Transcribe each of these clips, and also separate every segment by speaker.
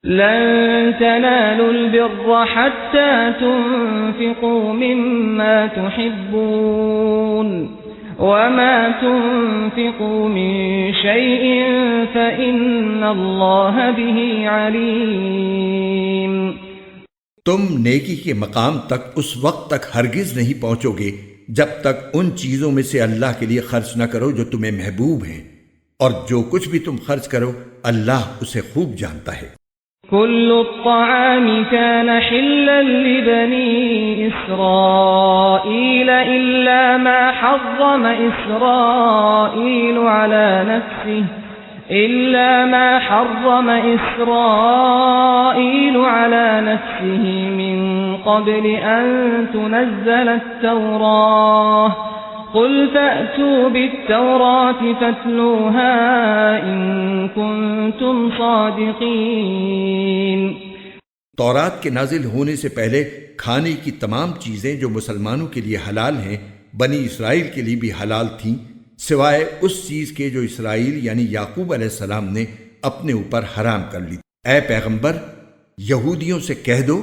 Speaker 1: لن تنالوا البر حتى تنفقوا مما تحبون وما تنفقوا من شيء فإن الله به عليم۔
Speaker 2: تم نیکی کے مقام تک اس وقت تک ہرگز نہیں پہنچو گے جب تک ان چیزوں میں سے اللہ کے لیے خرچ نہ کرو جو تمہیں محبوب ہیں، اور جو کچھ بھی تم خرچ کرو اللہ اسے خوب جانتا ہے۔
Speaker 1: كل الطعام كان حلا لبني إسرائيل إلا ما حرم إسرائيل على نفسه من قبل أن تنزل التوراة قل فأتوا بالتوراة فاتلوها إن كنتم صادقين۔
Speaker 2: تورات کے نازل ہونے سے پہلے کھانے کی تمام چیزیں جو مسلمانوں کے لیے حلال ہیں بنی اسرائیل کے لیے بھی حلال تھیں، سوائے اس چیز کے جو اسرائیل یعنی یعقوب علیہ السلام نے اپنے اوپر حرام کر لی۔ اے پیغمبر، یہودیوں سے کہہ دو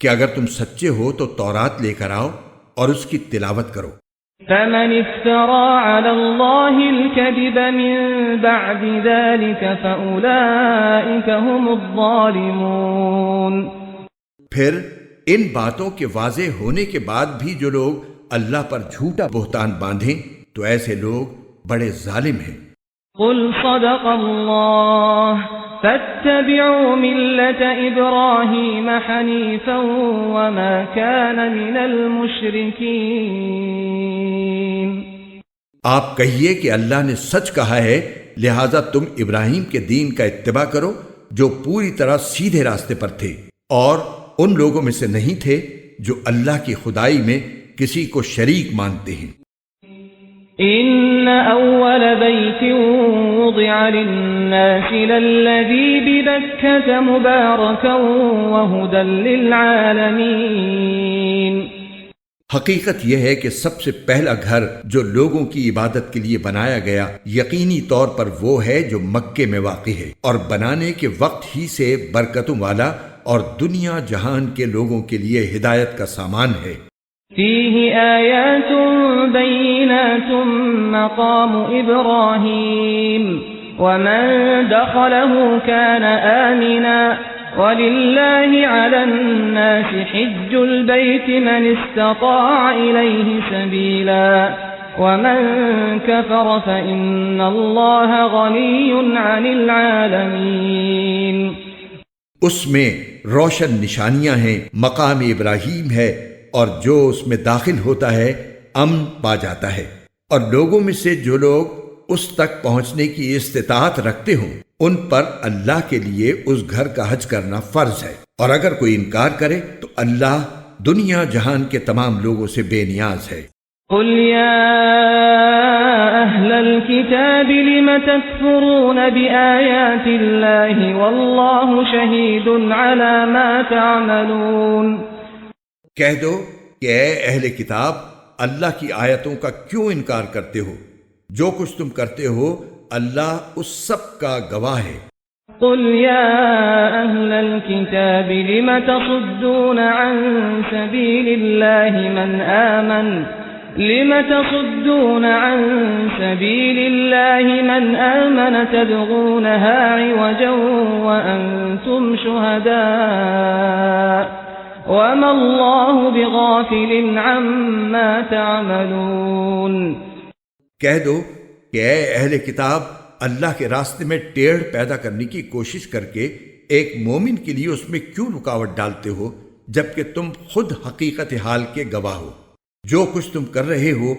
Speaker 2: کہ اگر تم سچے ہو تو تورات لے کر آؤ اور اس کی تلاوت کرو۔
Speaker 1: فمن افترى على الله الكذب من بعد ذلك فأولئك هم الظالمون۔
Speaker 2: پھر ان باتوں کے واضح ہونے کے بعد بھی جو لوگ اللہ پر جھوٹا بہتان باندھیں تو ایسے لوگ بڑے ظالم ہیں۔
Speaker 1: قل صدق الله فاتبعوا ملة إبراهيم حنيفا وما كان من المشركين۔
Speaker 2: آپ کہیے کہ اللہ نے سچ کہا ہے، لہذا تم ابراہیم کے دین کا اتباع کرو جو پوری طرح سیدھے راستے پر تھے، اور ان لوگوں میں سے نہیں تھے جو اللہ کی خدائی میں کسی کو شریک مانتے ہیں۔
Speaker 1: ان اول بیت وضع للناس للذی ببکۃ مبارکا وہدی للعالمین۔
Speaker 2: حقیقت یہ ہے کہ سب سے پہلا گھر جو لوگوں کی عبادت کے لیے بنایا گیا یقینی طور پر وہ ہے جو مکے میں واقع ہے، اور بنانے کے وقت ہی سے برکتوں والا اور دنیا جہان کے لوگوں کے لیے ہدایت کا سامان ہے۔
Speaker 1: فیہ آیات بینات مقام ابراہیم ومن دخلہ کان آمنا وَلِلَّهِ عَلَى النَّاسِ حِجُّ الْبَيْتِ مَنِ اسْتَطَاعَ إِلَيْهِ سَبِيلًا وَمَن كَفَرَ فَإِنَّ اللَّهَ غَنِيٌّ عَنِ الْعَالَمِينَ۔
Speaker 2: اس میں روشن نشانیاں ہیں، مقام ابراہیم ہے، اور جو اس میں داخل ہوتا ہے امن پا جاتا ہے، اور لوگوں میں سے جو لوگ اس تک پہنچنے کی استطاعت رکھتے ہوں ان پر اللہ کے لیے اس گھر کا حج کرنا فرض ہے، اور اگر کوئی انکار کرے تو اللہ دنیا جہان کے تمام لوگوں سے بے نیاز ہے۔
Speaker 1: قل یا اہل الكتاب لم تکفرون بآیات اللہ واللہ شہید علی ما تعملون۔
Speaker 2: کہہ دو کہ اے اہل کتاب، اللہ کی آیتوں کا کیوں انکار کرتے ہو؟ جو کچھ تم کرتے ہو اللہ اس سب کا گواہ ہے۔
Speaker 1: قل یا اہل الكتاب لم تصدون عن سبیل اللہ من آمن تبغونها عوجا وانتم شہداء وما اللہ بغافل عما تعملون۔
Speaker 2: کہہ دو کہ اے اہل کتاب، اللہ کے راستے میں ٹیڑھ پیدا کرنے کی کوشش کر کے ایک مومن کے لیے اس میں کیوں رکاوٹ ڈالتے ہو جبکہ تم خود حقیقت حال کے گواہ ہو؟ جو کچھ تم کر رہے ہو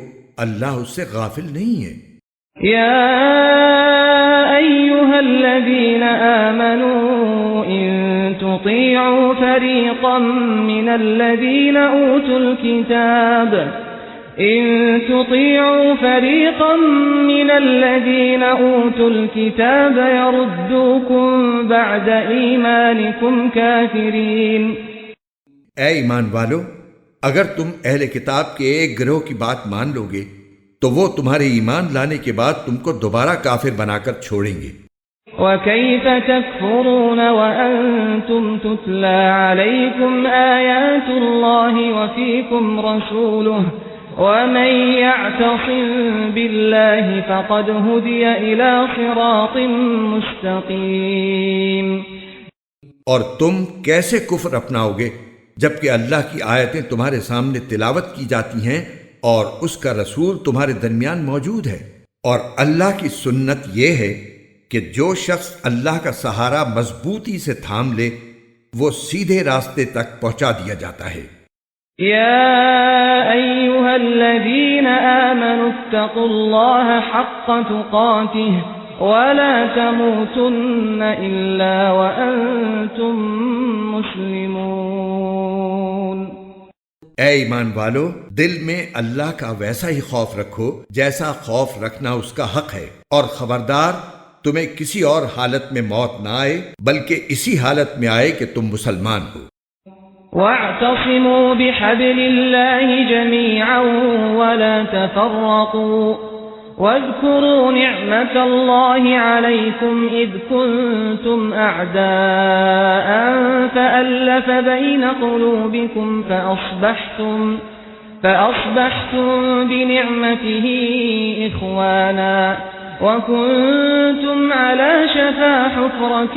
Speaker 2: اللہ اس سے غافل نہیں ہے۔
Speaker 1: یا ایھا الذین آمنوا ان تطیعوا فریقا من الذین اوتوا الکتاب يردوكم بعد ایمانکم کافرین۔
Speaker 2: اے ایمان والو، اگر تم اہل کتاب کے ایک گروہ کی بات مان لو گے تو وہ تمہارے ایمان لانے کے بعد تم کو دوبارہ کافر بنا کر چھوڑیں گے۔
Speaker 1: وكيف تكفرون وأنتم تتلى عليكم آيات الله وفيكم رسوله ومن يعتصم بالله فقد هدي إلى صراط مستقيم۔
Speaker 2: اور تم کیسے کفر اپناؤ گے جبکہ اللہ کی آیتیں تمہارے سامنے تلاوت کی جاتی ہیں اور اس کا رسول تمہارے درمیان موجود ہے، اور اللہ کی سنت یہ ہے کہ جو شخص اللہ کا سہارا مضبوطی سے تھام لے وہ سیدھے راستے تک پہنچا دیا جاتا ہے۔
Speaker 1: یا ایھا الذین آمنوا اتقوا اللہ حق تقاتہ ولا تموتن الا وانتم مسلمون۔
Speaker 2: اے ایمان والو، دل میں اللہ کا ویسا ہی خوف رکھو جیسا خوف رکھنا اس کا حق ہے، اور خبردار تمہیں کسی اور حالت میں موت نہ آئے بلکہ اسی حالت میں آئے کہ تم مسلمان ہو۔
Speaker 1: وَاعْتَصِمُوا بِحَبْلِ اللَّهِ جَمِيعًا وَلَا تَفَرَّقُوا وَاذْكُرُوا نِعْمَةَ اللَّهِ عَلَيْكُمْ إِذْ كُنتُمْ أَعْدَاءً فَأَلَّفَ بَيْنَ قُلُوبِكُمْ فَأَصْبَحْتُمْ بِنِعْمَتِهِ إِخْوَانًا وَكُنتُمْ عَلَى شَفَا حُفْرَةٍ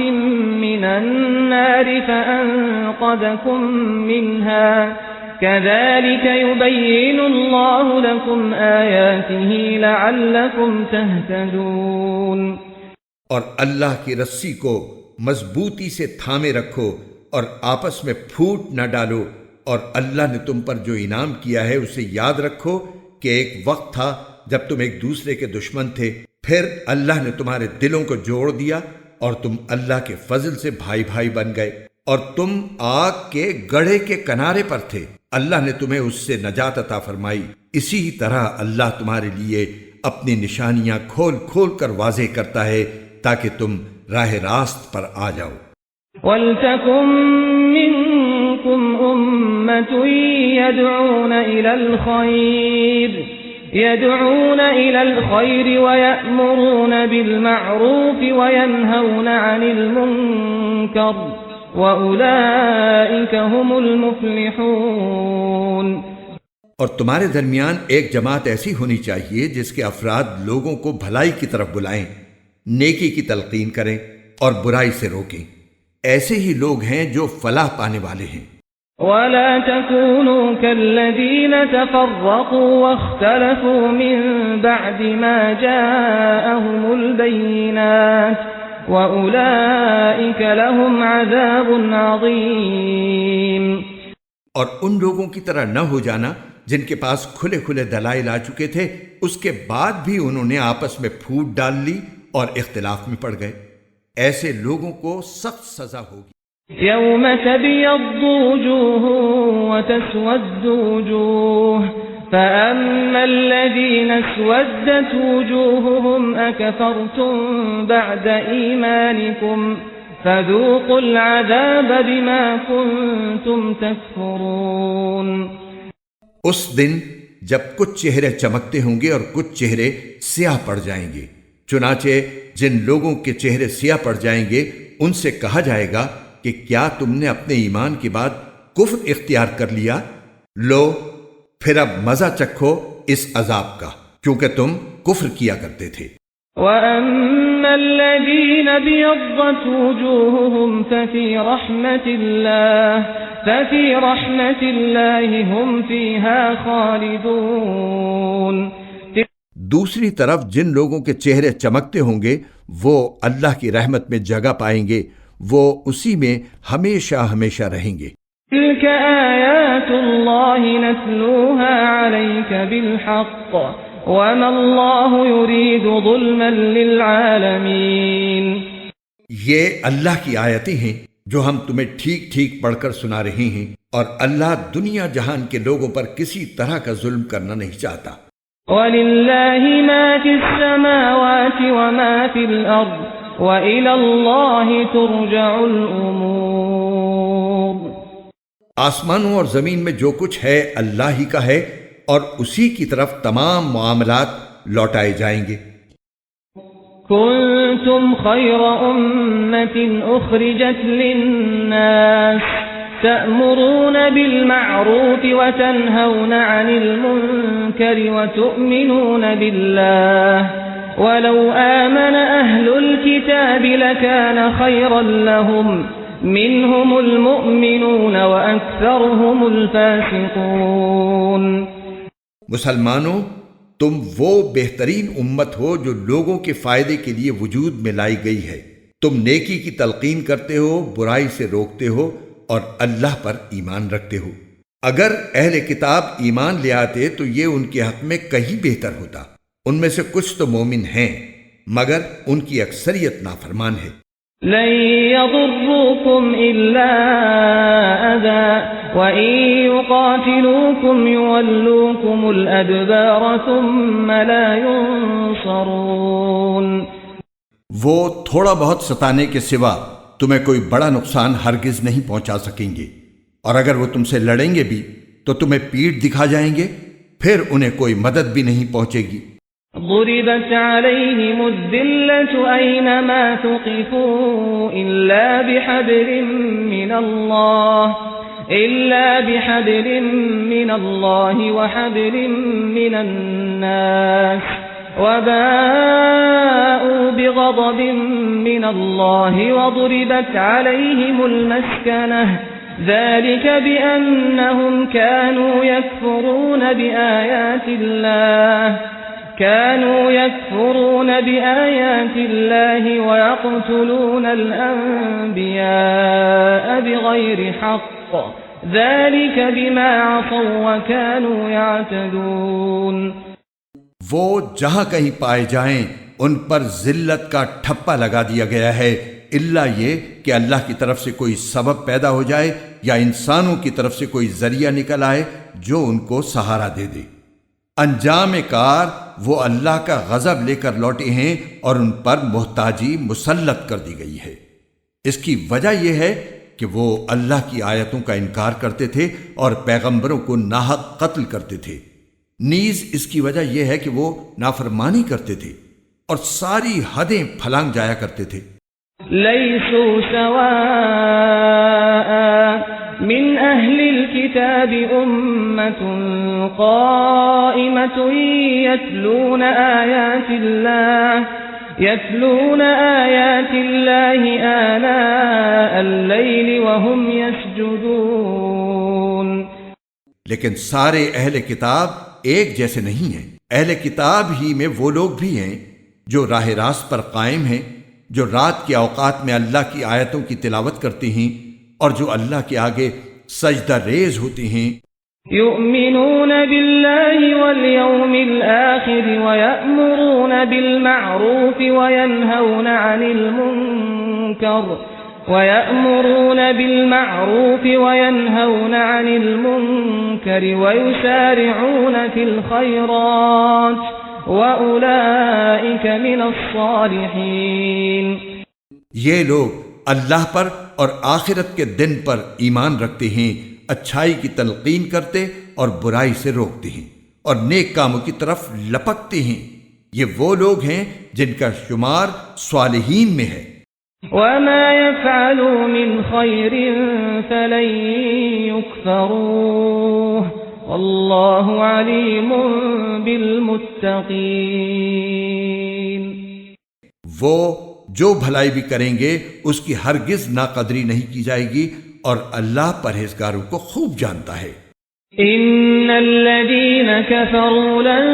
Speaker 1: مِّنَ النَّارِ فَأَنقَذَكُم مِّنْهَا كَذَلِكَ يُبَيِّنُ اللَّهُ لَكُمْ آيَاتِهِ لَعَلَّكُمْ تَهْتَدُونَ۔
Speaker 2: اور اللہ کی رسی کو مضبوطی سے تھامے رکھو اور آپس میں پھوٹ نہ ڈالو، اور اللہ نے تم پر جو انعام کیا ہے اسے یاد رکھو کہ ایک وقت تھا جب تم ایک دوسرے کے دشمن تھے، پھر اللہ نے تمہارے دلوں کو جوڑ دیا اور تم اللہ کے فضل سے بھائی بھائی بن گئے، اور تم آگ کے گڑھے کے کنارے پر تھے، اللہ نے تمہیں اس سے نجات عطا فرمائی۔ اسی طرح اللہ تمہارے لیے اپنی نشانیاں کھول کھول کر واضح کرتا ہے تاکہ تم راہ راست پر آ جاؤ۔
Speaker 1: وَلْتَكُن مِّنكُمْ أُمَّةٌ يدعون إلى الخير ويأمرون بالمعروف وينهون عن المنكر وأولئك هم المفلحون۔
Speaker 2: اور تمہارے درمیان ایک جماعت ایسی ہونی چاہیے جس کے افراد لوگوں کو بھلائی کی طرف بلائیں، نیکی کی تلقین کریں اور برائی سے روکیں، ایسے ہی لوگ ہیں جو فلاح پانے والے ہیں۔
Speaker 1: وَلَا تَكُونُوا كَالَّذِينَ تَفَرَّقُوا وَاخْتَلَفُوا مِن بَعْدِ مَا جَاءَهُمُ الْبَيِّنَاتُ وَأُولَئِكَ لَهُمْ عَذَابٌ عَظِيمٌ۔
Speaker 2: اور ان لوگوں کی طرح نہ ہو جانا جن کے پاس کھلے کھلے دلائل آ چکے تھے، اس کے بعد بھی انہوں نے آپس میں پھوٹ ڈال لی اور اختلاف میں پڑ گئے، ایسے لوگوں کو سخت سزا ہوگی۔
Speaker 1: يوم تبيض وجوه وتسود وجوه فأما الذين اسودت وجوههم أكفرتم بعد إيمانكم فذوقوا العذاب بما كنتم تكفرون۔
Speaker 2: اس دن جب کچھ چہرے چمکتے ہوں گے اور کچھ چہرے سیاہ پڑ جائیں گے، چنانچہ جن لوگوں کے چہرے سیاہ پڑ جائیں گے ان سے کہا جائے گا کہ کیا تم نے اپنے ایمان کے بعد کفر اختیار کر لیا؟ لو پھر اب مزہ چکھو اس عذاب کا، کیونکہ تم کفر کیا کرتے تھے۔
Speaker 1: وَأَمَّا الَّذِينَ بِيَضَّتْ وُجُوهُهُمْ فَفِي رَحْمَةِ اللَّهِ هُمْ فِيهَا خَالِدُونَ۔
Speaker 2: دوسری طرف جن لوگوں کے چہرے چمکتے ہوں گے وہ اللہ کی رحمت میں جگہ پائیں گے، وہ اسی میں ہمیشہ ہمیشہ رہیں گے۔
Speaker 1: تِلْكَ آیات اللہ نتلوها علیک بالحق وما اللہ یرید ظلما للعالمین۔
Speaker 2: یہ اللہ کی آیتیں ہیں جو ہم تمہیں ٹھیک ٹھیک پڑھ کر سنا رہے ہیں، اور اللہ دنیا جہان کے لوگوں پر کسی طرح کا ظلم کرنا نہیں چاہتا۔
Speaker 1: وَلِلَّهِ مَا فِي السَّمَاوَاتِ وَمَا فِي الْأَرْضِ وَإِلَى اللَّهِ تُرْجَعُ الْأُمُورُ۔
Speaker 2: آسمانوں اور زمین میں جو کچھ ہے اللہ ہی کا ہے، اور اسی کی طرف تمام معاملات لوٹائے جائیں گے۔
Speaker 1: كنتم خير أمة أخرجت للناس تأمرون بالمعروف وتنهون عن المنكر وتؤمنون بالله ولو آمن أهل الكتاب لكان خيرا لهم منهم المؤمنون وأكثرهم الفاسقون۔
Speaker 2: مسلمانوں، تم وہ بہترین امت ہو جو لوگوں کے فائدے کے لیے وجود میں لائی گئی ہے۔ تم نیکی کی تلقین کرتے ہو، برائی سے روکتے ہو اور اللہ پر ایمان رکھتے ہو۔ اگر اہل کتاب ایمان لے آتے تو یہ ان کے حق میں کہیں بہتر ہوتا۔ ان میں سے کچھ تو مومن ہیں مگر ان کی اکثریت نافرمان ہے۔
Speaker 1: لن يضروكم إلا أذى وإن يقاتلوكم يولوكم الأدبار ثم لا ينصرون۔
Speaker 2: وہ تھوڑا بہت ستانے کے سوا تمہیں کوئی بڑا نقصان ہرگز نہیں پہنچا سکیں گے، اور اگر وہ تم سے لڑیں گے بھی تو تمہیں پیٹھ دکھا جائیں گے، پھر انہیں کوئی مدد بھی نہیں پہنچے گی۔
Speaker 1: ضربت عليهم الذلة أينما ثقفوا إلا بحبل من الله وحبل من الناس وباءوا بغضب من الله وضربت عليهم المسكنة ذلك بأنهم كانوا يكفرون بآيات الله ويقتلون الأنبياء بغير حق ذلك بما عصوا وكانوا يعتدون۔
Speaker 2: وہ جہاں کہیں پائے جائیں ان پر ذلت کا ٹھپا لگا دیا گیا ہے، الا یہ کہ اللہ کی طرف سے کوئی سبب پیدا ہو جائے یا انسانوں کی طرف سے کوئی ذریعہ نکل آئے جو ان کو سہارا دے دے۔ انجام کار وہ اللہ کا غضب لے کر لوٹے ہیں اور ان پر محتاجی مسلط کر دی گئی ہے۔ اس کی وجہ یہ ہے کہ وہ اللہ کی آیتوں کا انکار کرتے تھے اور پیغمبروں کو ناحق قتل کرتے تھے۔ نیز اس کی وجہ یہ ہے کہ وہ نافرمانی کرتے تھے اور ساری حدیں پھلانگ جایا کرتے تھے۔
Speaker 1: لیسوا سواء من اہل الكتاب امة قائمة يتلون آیات اللہ آناء اللیل وهم يسجدون۔
Speaker 2: لیکن سارے اہل کتاب ایک جیسے نہیں ہیں۔ اہل کتاب ہی میں وہ لوگ بھی ہیں جو راہ راست پر قائم ہیں، جو رات کے اوقات میں اللہ کی آیتوں کی تلاوت کرتے ہیں اور جو اللہ کے آگے سجدہ ریز ہوتے ہیں۔
Speaker 1: یؤمنون باللہ والیوم الآخر ویأمرون بالمعروف وینہون عن المنکر ویسارعون فی الخیرات وَأُولَئِكَ مِنَ الصَّالِحِينَ۔
Speaker 2: یہ لوگ اللہ پر اور آخرت کے دن پر ایمان رکھتے ہیں، اچھائی کی تلقین کرتے اور برائی سے روکتے ہیں اور نیک کاموں کی طرف لپکتے ہیں۔ یہ وہ لوگ ہیں جن کا شمار صالحین میں ہے۔
Speaker 1: وَمَا يَفْعَلُوا مِنْ خَيْرٍ فَلَن يُكْفَرُوهُ واللہ علیم بالمتقین۔
Speaker 2: وہ جو بھلائی بھی کریں گے اس کی ہرگز ناقدری نہیں کی جائے گی اور اللہ پرہیزگاروں کو خوب جانتا ہے۔
Speaker 1: ان الذین کفروا لن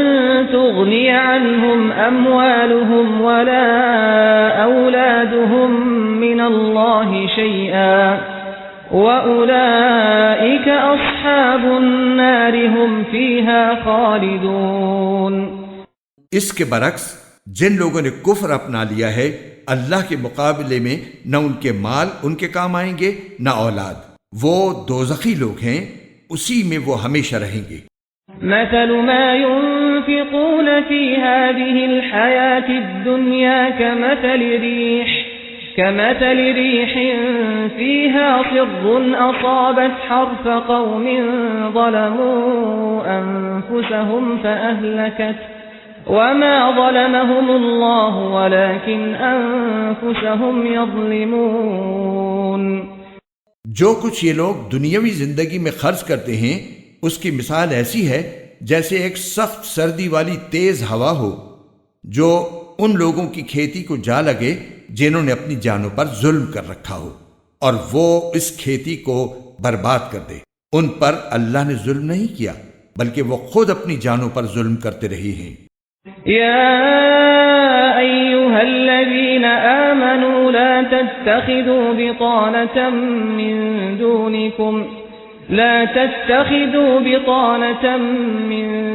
Speaker 1: تغنی عنہم اموالہم ولا اولادہم من اللہ شیئا وَأُولَئِكَ أَصْحَابُ النَّارِ هُمْ فِيهَا خَالِدُونَ۔
Speaker 2: اس کے برعکس جن لوگوں نے کفر اپنا لیا ہے، اللہ کے مقابلے میں نہ ان کے مال ان کے کام آئیں گے نہ اولاد، وہ دوزخی لوگ ہیں، اسی میں وہ ہمیشہ رہیں گے۔
Speaker 1: مثل ما ينفقون في هذه الحياة الدنيا كمثل ريح فيها صر أصابت حرث قوم ظلموا أنفسهم وما ظلمهم الله ولكن أنفسهم يظلمون.
Speaker 2: جو کچھ یہ لوگ دنیاوی زندگی میں خرچ کرتے ہیں اس کی مثال ایسی ہے جیسے ایک سخت سردی والی تیز ہوا ہو جو ان لوگوں کی کھیتی کو جا لگے جنہوں نے اپنی جانوں پر ظلم کر رکھا ہو اور وہ اس کھیتی کو برباد کر دے. ان پر اللہ نے ظلم نہیں کیا بلکہ وہ خود اپنی جانوں پر ظلم کرتے رہے ہیں.
Speaker 1: يا أيها الذين آمنوا لا تتخذوا بطانة من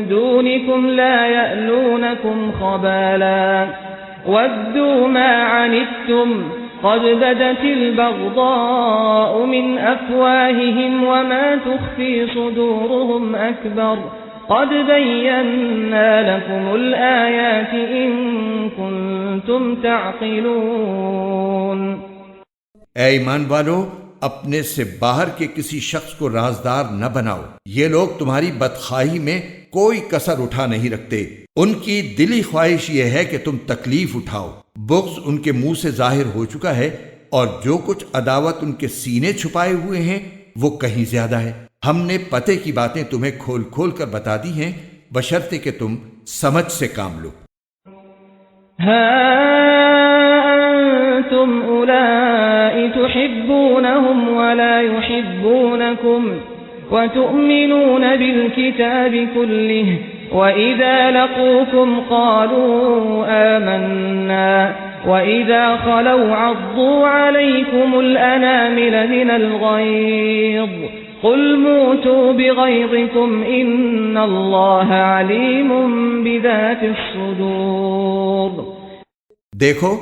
Speaker 1: دونكم لا يألونكم خبالا ودوا ما عنتم قد بدت البغضاء من أفواههم وما تخفي صدورهم أكبر قد بينا لكم الآيات إن كنتم تعقلون.
Speaker 2: اے ایمان والو، اپنے سے باہر کے کسی شخص کو رازدار نہ بناؤ. یہ لوگ تمہاری بدخواہی میں کوئی کسر اٹھا نہیں رکھتے. ان کی دلی خواہش یہ ہے کہ تم تکلیف اٹھاؤ. بغض ان کے منہ سے ظاہر ہو چکا ہے اور جو کچھ عداوت ان کے سینے چھپائے ہوئے ہیں وہ کہیں زیادہ ہے. ہم نے پتے کی باتیں تمہیں کھول کھول کر بتا دی ہیں بشرطے کہ تم سمجھ سے کام لو.
Speaker 1: ها أنتم أولئك تحبونهم ولا يحبونكم وتؤمنون بالكتاب كله وإذا لقوكم قالوا آمنا وإذا خلوا عضوا عليكم الأنامل من الغيظ قل موتوا بغيظكم إن الله عليم بذات الصدور.
Speaker 2: دیکھو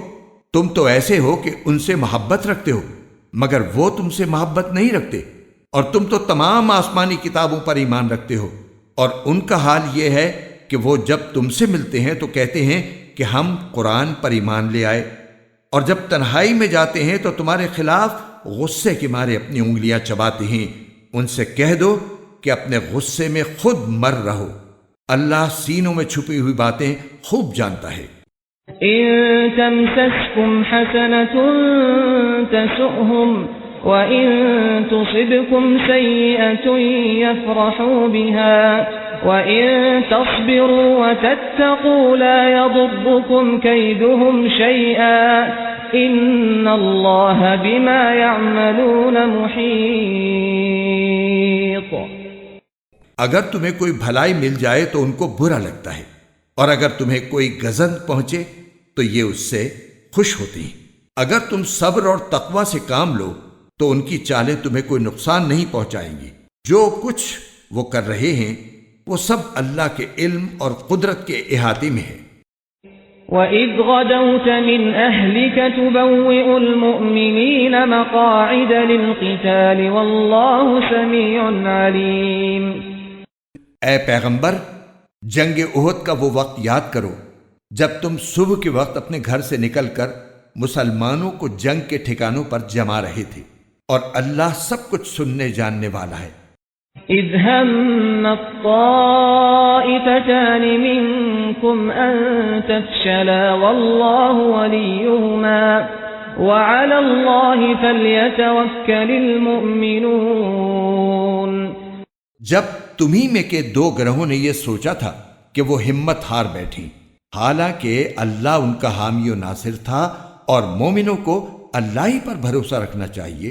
Speaker 2: تم تو ایسے ہو کہ ان سے محبت رکھتے ہو مگر وہ تم سے محبت نہیں رکھتے اور تم تو تمام آسمانی کتابوں پر ایمان رکھتے ہو اور ان کا حال یہ ہے کہ وہ جب تم سے ملتے ہیں تو کہتے ہیں کہ ہم قرآن پر ایمان لے آئے اور جب تنہائی میں جاتے ہیں تو تمہارے خلاف غصے کے مارے اپنی انگلیاں چباتے ہیں. ان سے کہہ دو کہ اپنے غصے میں خود مر رہو. اللہ سینوں میں چھپی ہوئی باتیں خوب جانتا ہے.
Speaker 1: إن تمسسكم حسنة تسؤهم وإن تصبكم سيئة يفرحوا بها وإن تصبروا وتتقوا لا يضركم كيدهم شيئا إن الله بما يعملون محيط.
Speaker 2: اگر تمہیں کوئی بھلائی مل جائے تو ان کو برا لگتا ہے اور اگر تمہیں کوئی گزند پہنچے تو یہ اس سے خوش ہوتی ہیں. اگر تم صبر اور تقوی سے کام لو تو ان کی چالیں تمہیں کوئی نقصان نہیں پہنچائیں گی. جو کچھ وہ کر رہے ہیں وہ سب اللہ کے علم اور قدرت کے احاطے میں ہے.
Speaker 1: وَإِذْ غَدَوْتَ مِنْ أَهْلِكَ تُبَوِّئُ الْمُؤْمِنِينَ مَقَاعِدَ لِلْقِتَالِ وَاللَّهُ سَمِيعٌ عَلِيمٌ.
Speaker 2: اے پیغمبر، جنگ احد کا وہ وقت یاد کرو جب تم صبح کے وقت اپنے گھر سے نکل کر مسلمانوں کو جنگ کے ٹھکانوں پر جما رہے تھے اور اللہ سب کچھ سننے جاننے والا ہے.
Speaker 1: إِذْ هَمَّ الطَّائِفَتَانِ مِنكُمْ أَن تَفْشَلَا وَاللَّهُ وَلِيُّهُمَا وَعَلَى اللَّهِ فَلْيَتَوَكَّلِ الْمُؤْمِنُونَ.
Speaker 2: جب تمہیں میں کے دو گروہوں نے یہ سوچا تھا کہ وہ ہمت ہار بیٹھی، حالانکہ اللہ ان کا حامی و ناصر تھا اور مومنوں کو اللہ ہی پر بھروسہ رکھنا چاہیے.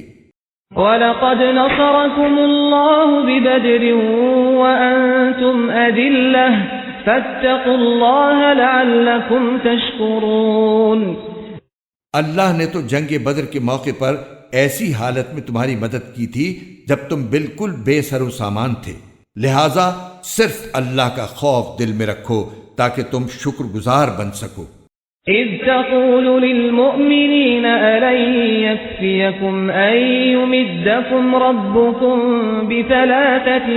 Speaker 1: وَلَقَدْ نَصَرَكُمُ اللَّهُ بِبَدْرٍ وَأَنْتُمْ أَذِلَّةٌ فَاتَّقُوا اللَّهَ لَعَلَّكُمْ تَشْكُرُونَ.
Speaker 2: اللہ نے تو جنگ بدر کے موقع پر ایسی حالت میں تمہاری مدد کی تھی جب تم بالکل بے سر و سامان تھے، لہذا صرف اللہ کا خوف دل میں رکھو تاکہ تم شکر گزار بن سکو.
Speaker 1: إِذْ تَقُولُ لِلْمُؤْمِنِينَ أَلَنْ يَكْفِيَكُمْ أَنْ يُمِدَّكُمْ رَبُّكُمْ بِثَلَاثَةِ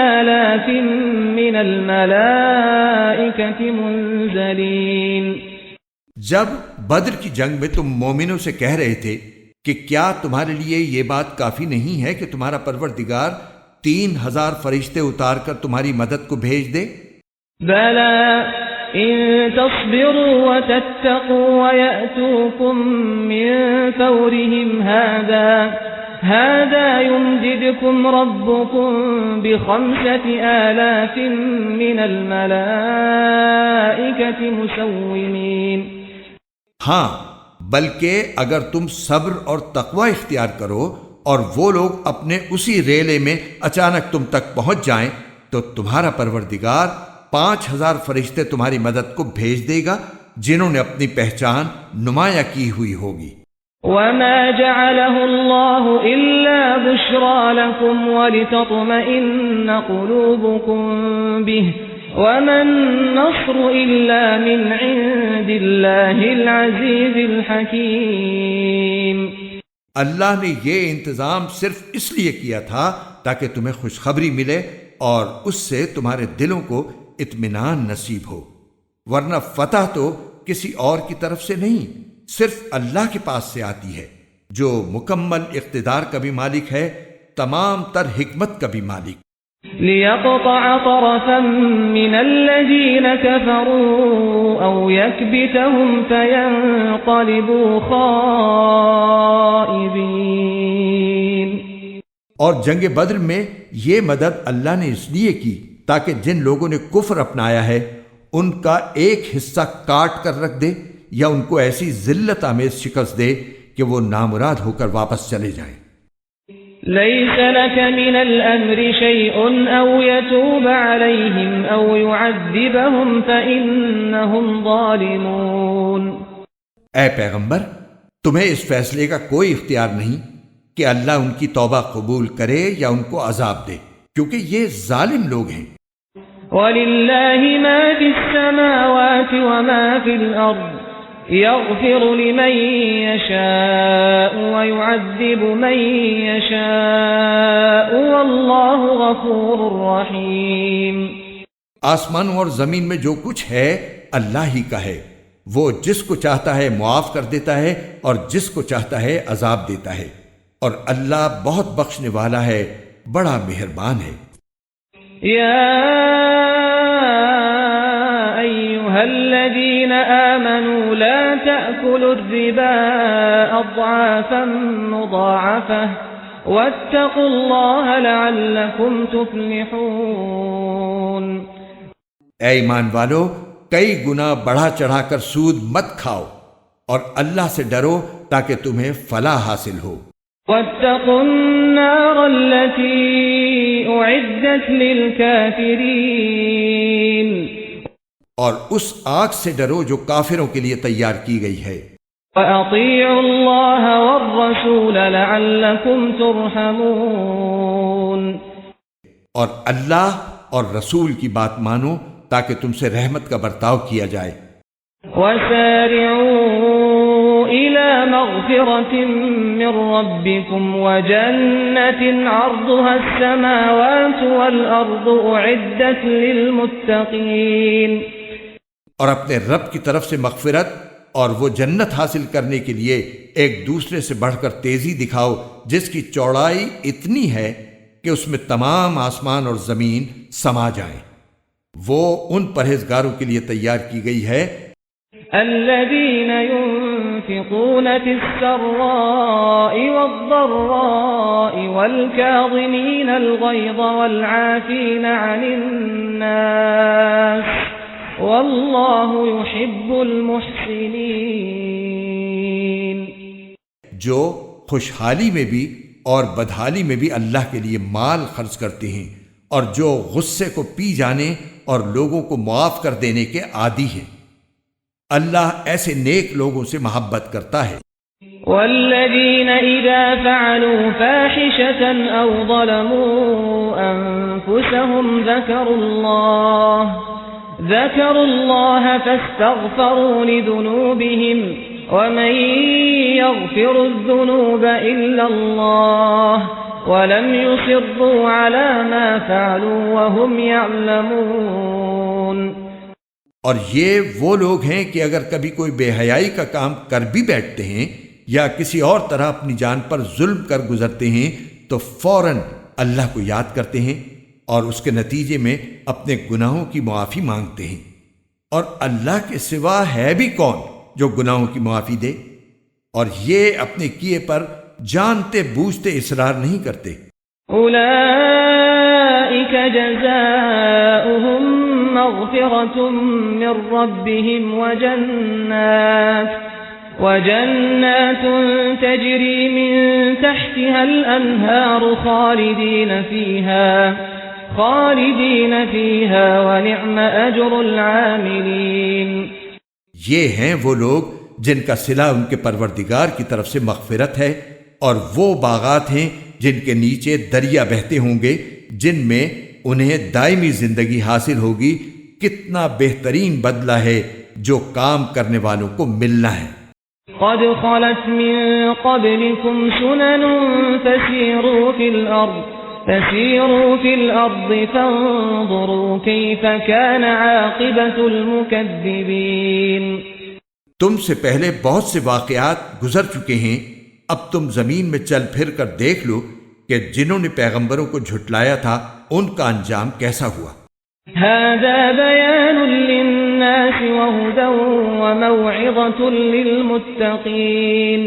Speaker 1: آلَافٍ مِّنَ الْمَلَائِكَةِ مُنْزَلِينَ.
Speaker 2: جب بدر کی جنگ میں تم مومنوں سے کہہ رہے تھے کہ کیا تمہارے لیے یہ بات کافی نہیں ہے کہ تمہارا پروردگار 3000 فرشتے اتار کر تمہاری مدد کو بھیج دے؟
Speaker 1: بلى إن تصبروا وتتقوا ويأتوكم من فورهم هذا يمددكم ربكم ب5000 من الملائكة مسومين.
Speaker 2: ہاں، بلکہ اگر تم صبر اور تقوی اختیار کرو اور وہ لوگ اپنے اسی ریلے میں اچانک تم تک پہنچ جائیں تو تمہارا پروردگار 5000 فرشتے تمہاری مدد کو بھیج دے گا جنہوں نے اپنی پہچان نمایاں کی ہوئی ہوگی.
Speaker 1: وما جعله الله إلا بشرى لكم ولتطمئن قلوبكم به وما النصر إلا من عند الله العزيز الحكيم.
Speaker 2: اللہ نے یہ انتظام صرف اس لیے کیا تھا تاکہ تمہیں خوشخبری ملے اور اس سے تمہارے دلوں کو اطمینان نصیب ہو، ورنہ فتح تو کسی اور کی طرف سے نہیں، صرف اللہ کے پاس سے آتی ہے جو مکمل اقتدار کا بھی مالک ہے، تمام تر حکمت کا بھی مالک.
Speaker 1: ليقطع طرفا من الذين كفروا أو يكبتهم فينقلبوا خائبين.
Speaker 2: اور جنگ بدر میں یہ مدد اللہ نے اس لیے کی تاکہ جن لوگوں نے کفر اپنایا ہے ان کا ایک حصہ کاٹ کر رکھ دے یا ان کو ایسی ذلت آمیز شکست دے کہ وہ نامراد ہو کر واپس چلے جائیں.
Speaker 1: ليس لك من الأمر شيء أو يتوب عليهم أو يعذبهم فإنهم ظالمون.
Speaker 2: اے پیغمبر، تمہیں اس فیصلے کا کوئی اختیار نہیں کہ اللہ ان کی توبہ قبول کرے یا ان کو عذاب دے، کیونکہ یہ ظالم لوگ ہیں.
Speaker 1: وَلِلَّهِ مَا فِي السَّمَاوَاتِ وَمَا فِي الْأَرْضِ يَغْفِرُ لِمَن يَشَاءُ وَيُعَذِّبُ مَن يَشَاءُ وَاللَّهُ غَفُورٌ رَّحِيمٌ.
Speaker 2: آسمانوں اور زمین میں جو کچھ ہے اللہ ہی کا ہے، وہ جس کو چاہتا ہے معاف کر دیتا ہے اور جس کو چاہتا ہے عذاب دیتا ہے، اور اللہ بہت بخشنے والا ہے، بڑا مہربان ہے.
Speaker 1: يا أيها الذين آمنوا لا تأكلوا الربا أضعافا مضاعفة واتقوا الله لعلكم تفلحون.
Speaker 2: اے ایمان والو، کئی گنا بڑھا چڑھا کر سود مت کھاؤ اور اللہ سے ڈرو تاکہ تمہیں فلاح حاصل ہو.
Speaker 1: واتقوا النار التي أعدت للكافرين.
Speaker 2: اور اس آگ سے ڈرو جو کافروں کے لیے تیار کی گئی ہے.
Speaker 1: وأطيعوا الله والرسول لعلكم ترحمون.
Speaker 2: اور اللہ اور رسول کی بات مانو تاکہ تم سے رحمت کا برتاؤ کیا جائے.
Speaker 1: وسارعوا إلى مغفرة من ربكم وجنة عرضها السماوات والأرض أعدت للمتقين.
Speaker 2: اور اپنے رب کی طرف سے مغفرت اور وہ جنت حاصل کرنے کے لیے ایک دوسرے سے بڑھ کر تیزی دکھاؤ جس کی چوڑائی اتنی ہے کہ اس میں تمام آسمان اور زمین سما جائیں. وہ ان پرہیزگاروں کے لیے تیار کی گئی ہے
Speaker 1: الذين ينفقون في السراء والضراء والكاظمين الغيظ والعافين عن الناس والله يحب المحسنين.
Speaker 2: جو خوشحالی میں بھی اور بدحالی میں بھی اللہ کے لیے مال خرچ کرتے ہیں اور جو غصے کو پی جانے اور لوگوں کو معاف کر دینے کے عادی ہیں. اللہ ایسے نیک لوگوں سے محبت کرتا ہے.
Speaker 1: والذین اذا فعلوا فاحشة او ظلموا انفسهم ذكروا الله فاستغفروا لذنوبهم ومن يغفر الذنوب الا الله ولم يصروا على ما فعلوا وهم يعلمون.
Speaker 2: اور یہ وہ لوگ ہیں کہ اگر کبھی کوئی بے حیائی کا کام کر بھی بیٹھتے ہیں یا کسی اور طرح اپنی جان پر ظلم کر گزرتے ہیں تو فوراً اللہ کو یاد کرتے ہیں اور اس کے نتیجے میں اپنے گناہوں کی معافی مانگتے ہیں، اور اللہ کے سوا ہے بھی کون جو گناہوں کی معافی دے، اور یہ اپنے کیے پر جانتے بوجھتے اصرار نہیں کرتے۔
Speaker 1: اولئک جزاؤہم مغفرۃ من ربہم وجنات تجری من تحتها الانہار خالدین فیہا ونعم اجر العاملین۔
Speaker 2: یہ ہیں وہ لوگ جن کا صلہ ان کے پروردگار کی طرف سے مغفرت ہے، اور وہ باغات ہیں جن کے نیچے دریا بہتے ہوں گے، جن میں انہیں دائمی زندگی حاصل ہوگی۔ کتنا بہترین بدلہ ہے جو کام کرنے والوں کو ملنا ہے۔
Speaker 1: قد خلت من قبلكم سنن فسيروا في الأرض فانظروا كيف كان عاقبة المكذبين۔
Speaker 2: تم سے پہلے بہت سے واقعات گزر چکے ہیں، اب تم زمین میں چل پھر کر دیکھ لو کہ جنہوں نے پیغمبروں کو جھٹلایا تھا ان کا انجام کیسا ہوا۔
Speaker 1: هذا بيان للناس وهدى وموعظة للمتقين۔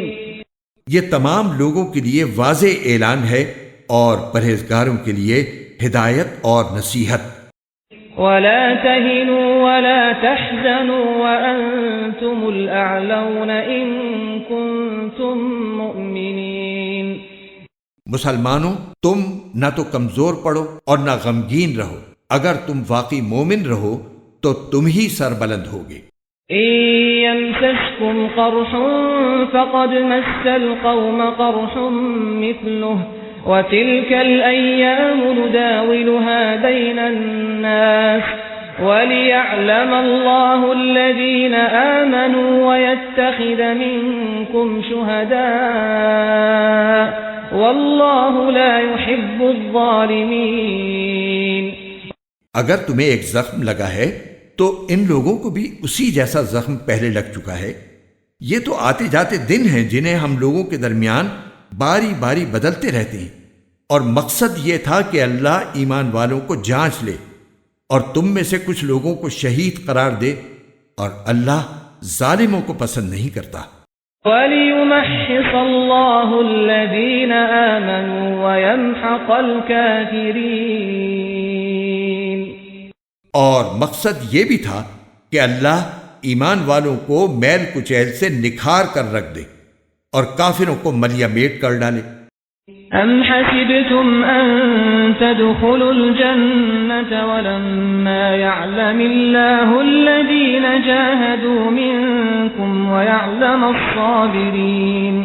Speaker 2: یہ تمام لوگوں کے لیے واضح اعلان ہے اور پرہیزگاروں کے لیے ہدایت اور نصیحت۔
Speaker 1: ولا تهنوا ولا تحزنوا وأنتم الأعلون إن كنتم مؤمنين۔
Speaker 2: مسلمانوں، تم نہ تو کمزور پڑو اور نہ غمگین رہو، اگر تم واقعی مومن رہو تو تم ہی سربلند ہوگے۔
Speaker 1: إن يمسسكم قرح فقد مس القوم قرح مثله وتلك الأيام نداولها بين الناس وليعلم الله الذين آمنوا ويتخذ منكم شهداء والله لا يحب الظالمين۔
Speaker 2: اگر تمہیں ایک زخم لگا ہے تو ان لوگوں کو بھی اسی جیسا زخم پہلے لگ چکا ہے۔ یہ تو آتے جاتے دن ہیں جنہیں ہم لوگوں کے درمیان باری باری بدلتے رہتے ہیں، اور مقصد یہ تھا کہ اللہ ایمان والوں کو جانچ لے اور تم میں سے کچھ لوگوں کو شہید قرار دے، اور اللہ ظالموں کو پسند نہیں کرتا۔
Speaker 1: وَلِيُمَحِّصَ اللَّهُ الَّذِينَ آمَنُوا وَيَمْحَقَ الْكَافِرِينَ۔
Speaker 2: اور مقصد یہ بھی تھا کہ اللہ ایمان والوں کو میل کچیل سے نکھار کر رکھ دے اور کافروں کو ملیا میٹ کر ڈالے۔
Speaker 1: ام حسبتم ان تدخلوا الجنة ولما يعلم الله الذين جاهدوا منكم ويعلم الصابرين۔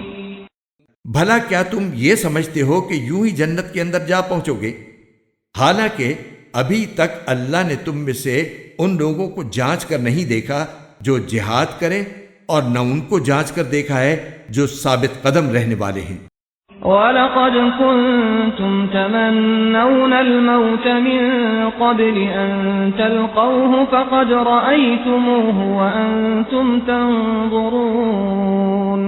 Speaker 2: بھلا کیا تم یہ سمجھتے ہو کہ یوں ہی جنت کے اندر جا پہنچو گے، حالانکہ ابھی تک اللہ نے تم میں سے ان لوگوں کو جانچ کر نہیں دیکھا جو جہاد کریں، اور نہ ان کو جانچ کر دیکھا ہے جو ثابت قدم رہنے والے ہیں۔
Speaker 1: وَلَقَدْ كُنْتُمْ تَمَنَّوْنَ الْمَوْتَ مِنْ قَبْلِ أَنْ تَلْقَوْهُ فَقَدْ رَأَيْتُمُوهُ وَأَنْتُمْ تَنْظُرُونَ۔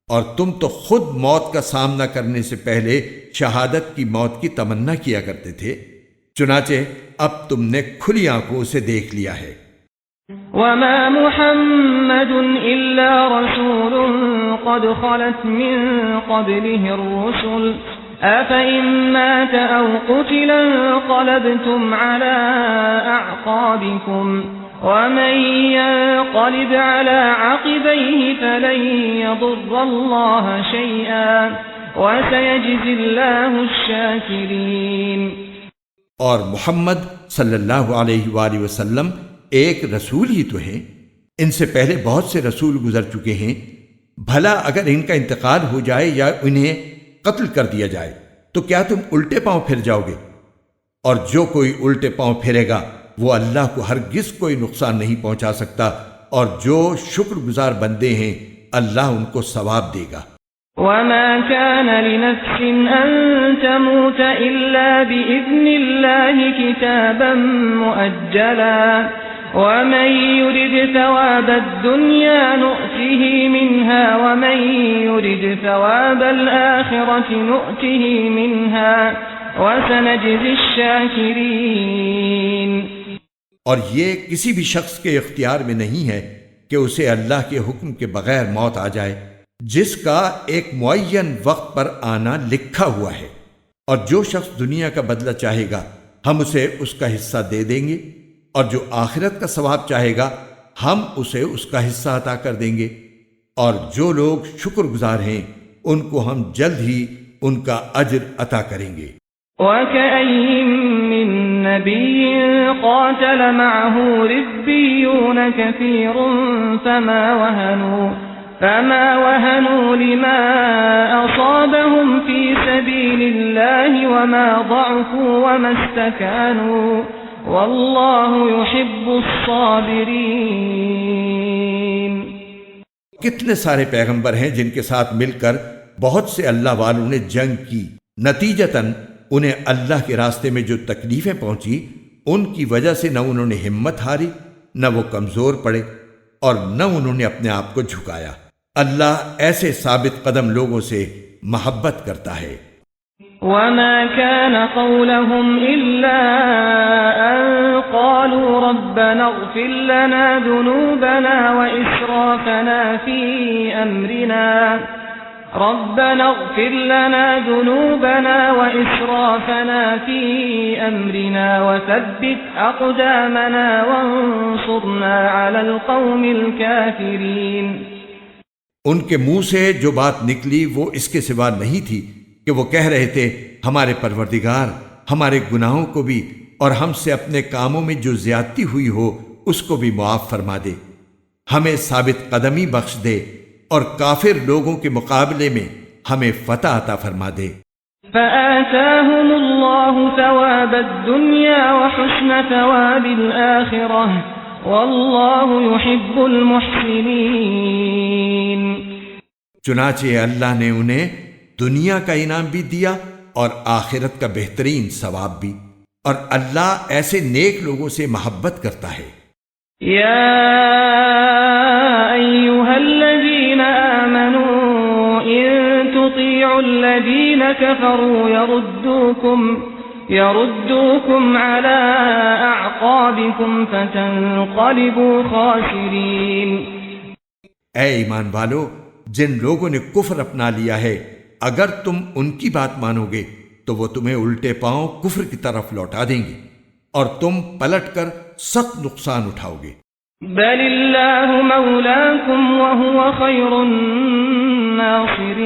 Speaker 2: اور تم تو خود موت کا سامنا کرنے سے پہلے شہادت کی موت کی تمنا کیا کرتے تھے، چنانچہ اب تم نے کھلی آنکھوں سے دیکھ لیا ہے۔
Speaker 1: وَمَا مُحَمَّدٌ إِلَّا رَسُولٌ قَدْ خَلَتْ مِن قَبْلِهِ الرُّسُلُ أَفَإِن مَّاتَ أَوْ قُتِلَ انقَلَبْتُمْ عَلَى أَعْقَابِكُمْ وَمَن يَنقَلِبْ عَلَى عَقِبَيْهِ فَلَن يَضُرَّ اللَّهَ شَيْئًا وَسَيَجْزِي اللَّهُ الشَّاكِرِينَ۔
Speaker 2: اور محمد صلی اللہ علیہ وآلہ وسلم ایک رسول ہی تو ہیں، ان سے پہلے بہت سے رسول گزر چکے ہیں، بھلا اگر ان کا انتقال ہو جائے یا انہیں قتل کر دیا جائے تو کیا تم الٹے پاؤں پھر جاؤ گے؟ اور جو کوئی الٹے پاؤں پھرے گا وہ اللہ کو ہرگز کوئی نقصان نہیں پہنچا سکتا، اور جو شکر گزار بندے ہیں اللہ ان کو ثواب دے گا۔
Speaker 1: وَمَا كَانَ لِنَفْسٍ أَن تَمُوتَ إِلَّا بِإِذْنِ اللَّهِ كِتَابًا مُؤَجَّلًا وَمَن يُرِدْ ثَوَابَ الدُّنْيَا نُؤْتِهِ مِنْهَا وَمَن يُرِدْ ثَوَابَ الْآخِرَةِ نُؤْتِهِ مِنْهَا وسنجزي الشاكرين.
Speaker 2: اور یہ کسی بھی شخص کے اختیار میں نہیں ہے کہ اسے اللہ کے حکم کے بغیر موت آ جائے، جس کا ایک معین وقت پر آنا لکھا ہوا ہے. اور جو شخص دنیا کا بدلہ چاہے گا ہم اسے اس کا حصہ دے دیں گے، اور جو آخرت کا ثواب چاہے گا ہم اسے اس کا حصہ عطا کر دیں گے. اور جو لوگ شکر گزار ہیں ان کو ہم جلد ہی ان کا اجر عطا کریں گے.
Speaker 1: وَكَأَيٍّ مِّن نَّبِيٍّ قَاتَلَ مَعَهُ رِبِّيُّونَ كَثِيرٌ فَمَا وَهَنُوا لِمَا أَصَابَهُمْ فِي سَبِيلِ اللَّهِ وَمَا ضَعُفُوا وَمَا اسْتَكَانُوا وَاللَّهُ يُحِبُّ الصَّابِرِينَ.
Speaker 2: کتنے سارے پیغمبر ہیں جن کے ساتھ مل کر بہت سے اللہ والوں نے جنگ کی، نتیجتاً انہیں اللہ کے راستے میں جو تکلیفیں پہنچی ان کی وجہ سے نہ انہوں نے ہمت ہاری، نہ وہ کمزور پڑے، اور نہ انہوں نے اپنے آپ کو جھکایا. اللہ ایسے ثابت قدم لوگوں سے محبت کرتا ہے.
Speaker 1: وَمَا كَانَ قَوْلَهُمْ إِلَّا أَن قَالُوا رَبَّنَا اغْفِرْ لَنَا ذُنُوبَنَا وَإِسْرَافَنَا فِي أَمْرِنَا وَثَبِّتْ أَقْدَامَنَا وَانصُرْنَا عَلَى الْقَوْمِ الْكَافِرِينَ.
Speaker 2: ان کے منہ سے جو بات نکلی وہ اس کے سوا نہیں تھی کہ وہ کہہ رہے تھے ہمارے پروردگار ہمارے گناہوں کو بھی اور ہم سے اپنے کاموں میں جو زیادتی ہوئی ہو اس کو بھی معاف فرما دے، ہمیں ثابت قدمی بخش دے اور کافر لوگوں کے مقابلے میں ہمیں فتح عطا فرما دے.
Speaker 1: فآتاهم الله ثواب الدنيا وحسن ثواب الآخرة والله يحب المحسنين.
Speaker 2: چنانچہ اللہ نے انہیں دنیا کا انعام بھی دیا اور آخرت کا بہترین ثواب بھی، اور اللہ ایسے نیک لوگوں سے محبت کرتا ہے.
Speaker 1: یا ایھا الذین آمنوا ان تطیعوا الذین کفروا يردوكم على اعقابكم فتنقلبوا خاسرین.
Speaker 2: اے ایمان والو، جن لوگوں نے کفر اپنا لیا ہے اگر تم ان کی بات مانو گے تو وہ تمہیں الٹے پاؤں کفر کی طرف لوٹا دیں گے اور تم پلٹ کر سخت نقصان اٹھاؤ گے.
Speaker 1: بل اللہ مولاکم وہو خیر الناصرین.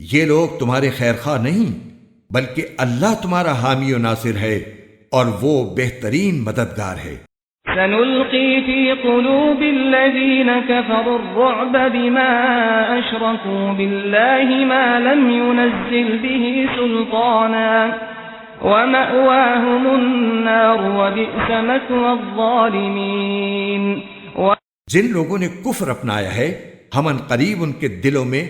Speaker 2: یہ لوگ تمہارے خیر خواہ نہیں بلکہ اللہ تمہارا حامی و ناصر ہے اور وہ بہترین مددگار ہے.
Speaker 1: سنلقي في قلوب الذين كفروا الرعب بما أشركوا بالله ما لم ينزل به سلطانا ومأواهم النار وبئس مثوى الظالمين.
Speaker 2: جن لوگوں نے کفر اپنایا ہے ہم ان قریب ان کے دلوں میں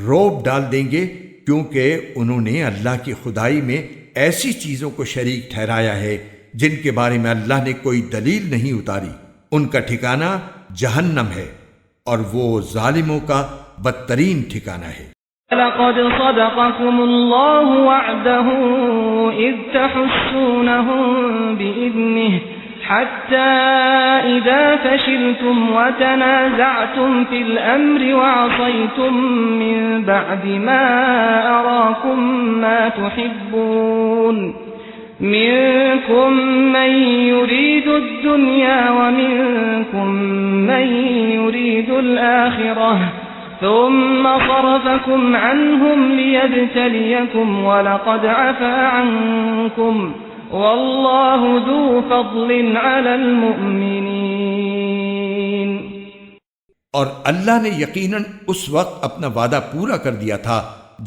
Speaker 2: رعب ڈال دیں گے کیونکہ انہوں نے اللہ کی خدائی میں ایسی چیزوں کو شریک ٹھہرایا ہے جن کے بارے میں اللہ نے کوئی دلیل نہیں اتاری. ان کا ٹھکانہ جہنم ہے اور وہ ظالموں کا بدترین ٹھکانہ ہے.
Speaker 1: لقد صدقكم الله وعده إذ تحسونهم بإذنه حتى إذا فشلتم وتنازعتم في الأمر وعصيتم من بعد ما أراكم ما تحبون منكم من يريد الدنيا ومنكم من يريد الآخرة ثم صرفكم عنهم ليبتليكم ولقد عفا عنكم والله ذو فضل على المؤمنين.
Speaker 2: اور اللہ نے یقیناً اس وقت اپنا وعدہ پورا کر دیا تھا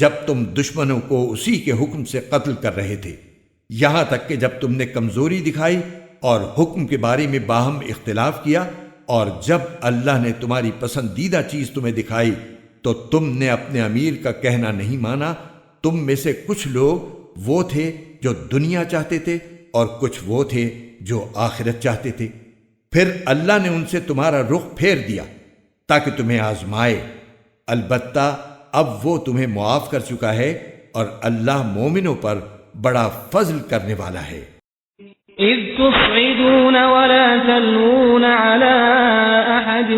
Speaker 2: جب تم دشمنوں کو اسی کے حکم سے قتل کر رہے تھے، یہاں تک کہ جب تم نے کمزوری دکھائی اور حکم کے بارے میں باہم اختلاف کیا، اور جب اللہ نے تمہاری پسندیدہ چیز تمہیں دکھائی تو تم نے اپنے امیر کا کہنا نہیں مانا. تم میں سے کچھ لوگ وہ تھے جو دنیا چاہتے تھے اور کچھ وہ تھے جو آخرت چاہتے تھے. پھر اللہ نے ان سے تمہارا رخ پھیر دیا تاکہ تمہیں آزمائے. البتہ اب وہ تمہیں معاف کر چکا ہے اور اللہ مومنوں پر بڑا فضل کرنے والا ہے۔
Speaker 1: إذ تصعدون ولا تلوون على أحد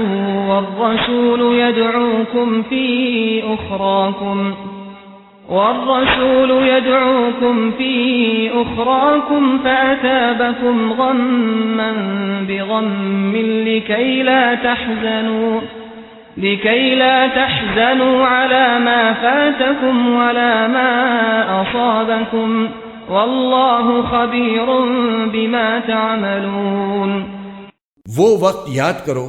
Speaker 1: والرسول يدعوكم في أخراكم فأثابكم غما بغم لكي لا تحزنوا على ما فاتكم ولا ما أصابكم واللہ خبیر بما تعملون۔
Speaker 2: وہ وقت یاد کرو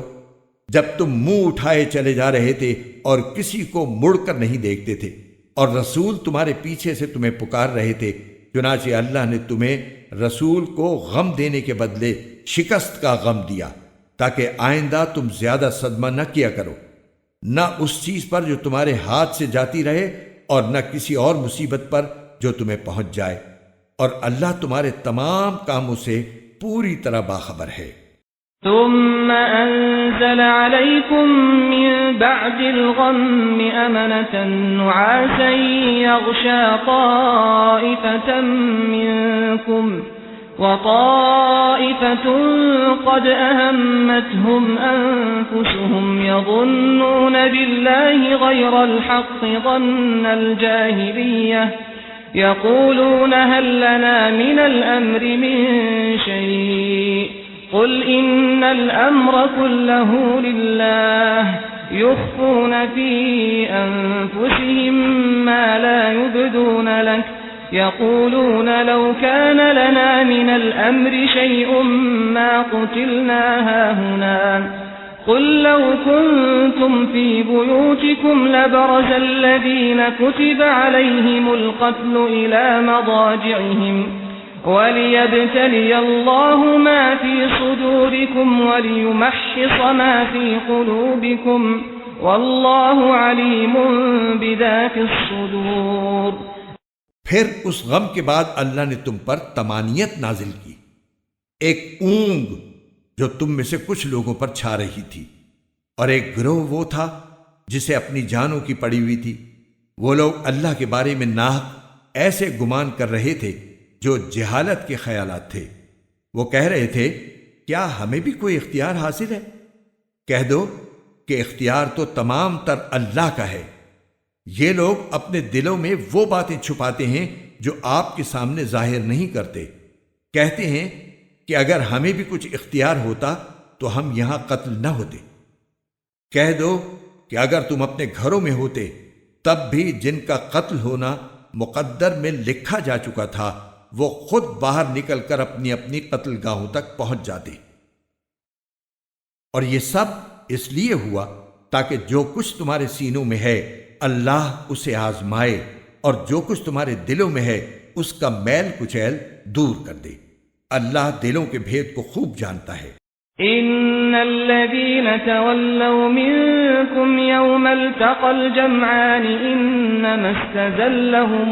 Speaker 2: جب تم منہ اٹھائے چلے جا رہے تھے اور کسی کو مڑ کر نہیں دیکھتے تھے، اور رسول تمہارے پیچھے سے تمہیں پکار رہے تھے، چنانچہ اللہ نے تمہیں رسول کو غم دینے کے بدلے شکست کا غم دیا تاکہ آئندہ تم زیادہ صدمہ نہ کیا کرو، نہ اس چیز پر جو تمہارے ہاتھ سے جاتی رہے اور نہ کسی اور مصیبت پر جو تمہیں پہنچ جائے، اور اللہ تمہارے تمام کاموں سے پوری طرح باخبر ہے۔
Speaker 1: ثم انزل عليكم من بعد الغم أمنة نعاسا يغشى طائفة منكم وطائفة قد أهمتهم أنفسهم يظنون بالله غير الحق ظن الجاهلية يقولون هل لنا من الأمر من شيء قل إن الأمر كله لله يخفون في أنفسهم ما لا يبدون لك يقولون لو كان لنا من الأمر شيء ما قتلنا هاهنا قل لو كنتم في بيوتكم لبرز الذين كتب عليهم القتل إلى مضاجعهم وليبتلي الله ما في صدوركم وليمحص ما في قلوبكم والله عليم بذات الصدور۔
Speaker 2: پھر اس غم کے بعد اللہ نے تم پر طمانینت نازل کی، ایک اونگ جو تم میں سے کچھ لوگوں پر چھا رہی تھی، اور ایک گروہ وہ تھا جسے اپنی جانوں کی پڑی ہوئی تھی۔ وہ لوگ اللہ کے بارے میں ناحق ایسے گمان کر رہے تھے جو جہالت کے خیالات تھے۔ وہ کہہ رہے تھے کیا ہمیں بھی کوئی اختیار حاصل ہے؟ کہہ دو کہ اختیار تو تمام تر اللہ کا ہے۔ یہ لوگ اپنے دلوں میں وہ باتیں چھپاتے ہیں جو آپ کے سامنے ظاہر نہیں کرتے۔ کہتے ہیں کہ اگر ہمیں بھی کچھ اختیار ہوتا تو ہم یہاں قتل نہ ہوتے۔ کہہ دو کہ اگر تم اپنے گھروں میں ہوتے تب بھی جن کا قتل ہونا مقدر میں لکھا جا چکا تھا وہ خود باہر نکل کر اپنی اپنی قتل گاہوں تک پہنچ جاتے۔ اور یہ سب اس لیے ہوا تاکہ جو کچھ تمہارے سینوں میں ہے اللہ اسے آزمائے، اور جو کچھ تمہارے دلوں میں ہے اس کا میل کچیل دور کر دے۔ اللہ دلوں کے بھید کو خوب جانتا ہے۔
Speaker 1: ان الذين تولوا منكم يوم التقى الجمعان انما استزلهم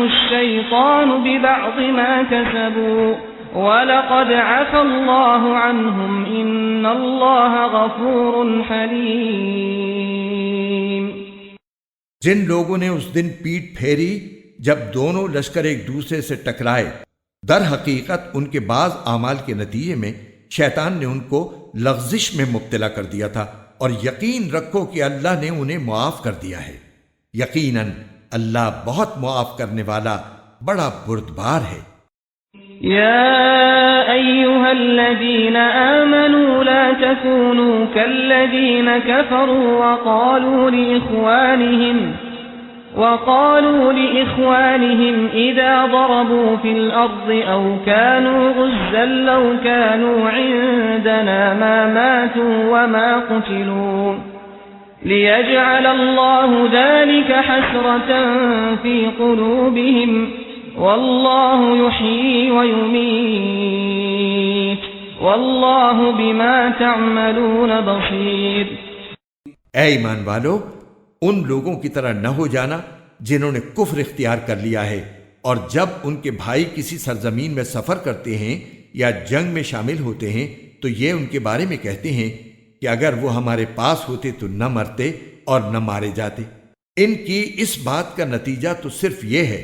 Speaker 1: الشيطان ببعض ما كسبوا وَلَقَدْ عَفَا اللَّهُ عَنْهُمْ إِنَّ اللَّهَ غَفُورٌ حَلِيمٌ۔
Speaker 2: جن لوگوں نے اس دن پیٹ پھیری جب دونوں لشکر ایک دوسرے سے ٹکرائے، در حقیقت ان کے بعض اعمال کے نتیجے میں شیطان نے ان کو لغزش میں مبتلا کر دیا تھا، اور یقین رکھو کہ اللہ نے انہیں معاف کر دیا ہے۔ یقیناً اللہ بہت معاف کرنے والا بڑا بردبار ہے۔
Speaker 1: يا أيها الذين آمنوا لا تكونوا كالذين كفروا وقالوا لإخوانهم إذا ضربوا في الأرض أو كانوا غزا لو كانوا عندنا ما ماتوا وما قتلوا ليجعل الله ذلك حسرة في قلوبهم واللہ یحیی ویمیت واللہ بما تعملون بصیر۔
Speaker 2: اے ایمان والو، ان لوگوں کی طرح نہ ہو جانا جنہوں نے کفر اختیار کر لیا ہے، اور جب ان کے بھائی کسی سرزمین میں سفر کرتے ہیں یا جنگ میں شامل ہوتے ہیں تو یہ ان کے بارے میں کہتے ہیں کہ اگر وہ ہمارے پاس ہوتے تو نہ مرتے اور نہ مارے جاتے۔ ان کی اس بات کا نتیجہ تو صرف یہ ہے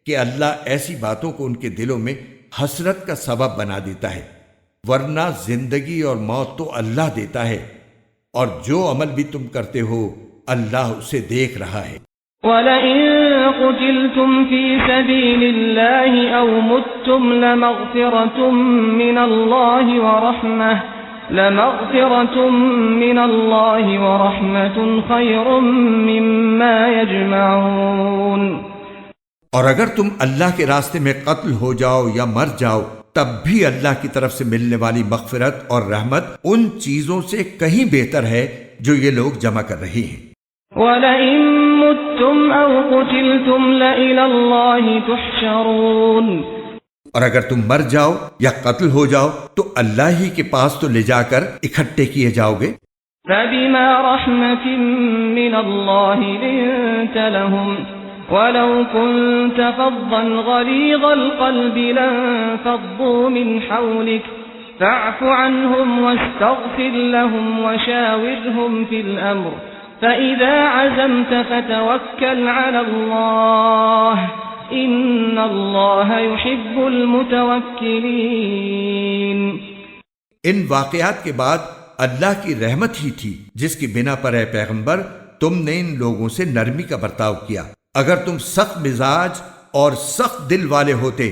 Speaker 2: کہ اللہ ایسی باتوں کو ان کے دلوں میں حسرت کا سبب بنا دیتا ہے، ورنہ زندگی اور موت تو اللہ دیتا ہے، اور جو عمل بھی تم کرتے ہو اللہ اسے دیکھ رہا ہے۔
Speaker 1: وَلَئِن قُتِلْتُمْ فِي سَبِيلِ اللَّهِ أَوْ مُتُّمْ لَمَغْفِرَةٌ مِّنَ اللَّهِ وَرَحْمَةٌ خَيْرٌ مِّمَّا يَجْمَعُونَ۔
Speaker 2: اور اگر تم اللہ کے راستے میں قتل ہو جاؤ یا مر جاؤ تب بھی اللہ کی طرف سے ملنے والی مغفرت اور رحمت ان چیزوں سے کہیں بہتر ہے جو یہ لوگ جمع کر رہے ہیں۔
Speaker 1: وَلَئِن مُتُّمْ أَوْ قُتِلْتُمْ لَإِلَى اللَّهِ تُحْشَرُونَ۔
Speaker 2: اور اگر تم مر جاؤ یا قتل ہو جاؤ تو اللہ ہی کے پاس تو لے جا کر اکٹھے کیے جاؤ گے۔
Speaker 1: فَبِمَا رَحْمَةٍ مِّنَ اللَّهِ لِنتَ لَهُمْ وَلَوْ كُنتَ فَظًّا غَلِيظَ الْقَلْبِ لَانفَضُّوا مِنْ حَوْلِكَ فَاعْفُ عَنْهُمْ وَاسْتَغْفِرْ لَهُمْ وَشَاوِرْهُمْ فِي الْأَمْرِ فَإِذَا عَزَمْتَ فَتَوَكَّلْ عَلَى اللَّهِ إِنَّ اللَّهَ يُحِبُّ الْمُتَوَكِّلِينَ۔
Speaker 2: ان واقعات کے بعد اللہ کی رحمت ہی تھی جس کی بنا پر اے پیغمبر تم نے ان لوگوں سے نرمی کا برتاؤ کیا۔ اگر تم سخت مزاج اور سخت دل والے ہوتے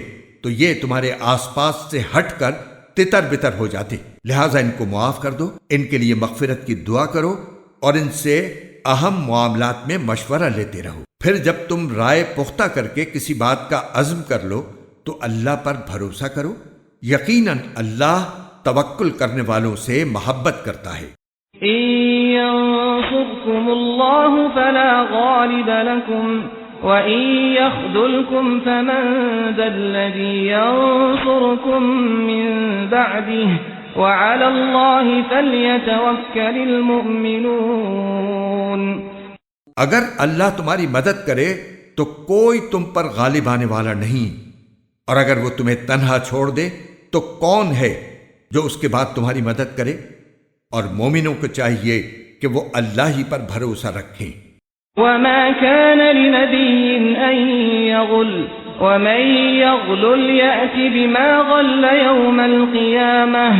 Speaker 2: تو یہ تمہارے آس پاس سے ہٹ کر تتر بتر ہو جاتے، لہٰذا ان کو معاف کر دو، ان کے لیے مغفرت کی دعا کرو اور ان سے اہم معاملات میں مشورہ لیتے رہو۔ پھر جب تم رائے پختہ کر کے کسی بات کا عزم کر لو تو اللہ پر بھروسہ کرو، یقیناً اللہ توکل کرنے والوں سے محبت کرتا ہے۔
Speaker 1: إِن يَنصُرْكُمُ اللَّهُ فَلَا غَالِبَ لَكُمْ وَإِن يَخْذُلْكُمْ فَمَن ذَا الَّذِي يَنصُرُكُم مِّن بَعْدِهِ وَعَلَى اللَّهِ فَلْيَتَوَكَّلِ الْمُؤْمِنُونَ۔
Speaker 2: اگر اللہ تمہاری مدد کرے تو کوئی تم پر غالب آنے والا نہیں، اور اگر وہ تمہیں تنہا چھوڑ دے تو کون ہے جو اس کے بعد تمہاری مدد کرے؟ اور مومنوں کو چاہیے کہ وہ اللہ ہی پر بھروسہ رکھیں۔
Speaker 1: وَمَا كَانَ لِنَبِيٍّ أَن يَغُلَّ وَمَن يَغْلُلْ يَأْتِ بِمَا غَلَّ يَوْمَ الْقِيَامَةِ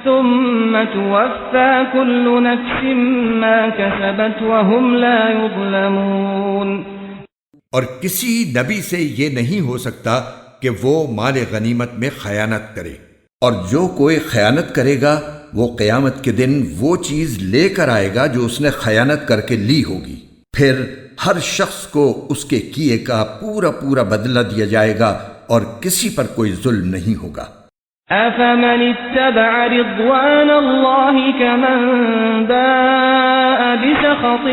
Speaker 1: ثُمَّ تُوَفَّى كُلُّ نَفْسٍ مَا كَسَبَتْ وَهُمْ لَا يُظْلَمُونَ۔
Speaker 2: اور کسی نبی سے یہ نہیں ہو سکتا کہ وہ مال غنیمت میں خیانت کرے، اور جو کوئی خیانت کرے گا وہ قیامت کے دن وہ چیز لے کر آئے گا جو اس نے خیانت کر کے لی ہوگی، پھر ہر شخص کو اس کے کیے کا پورا پورا بدلہ دیا جائے گا اور کسی پر کوئی ظلم نہیں ہوگا۔
Speaker 1: أَفَمَنِ اتَّبَعَ رِضْوَانَ اللَّهِ كَمَن بَاءَ بِسَخَطٍ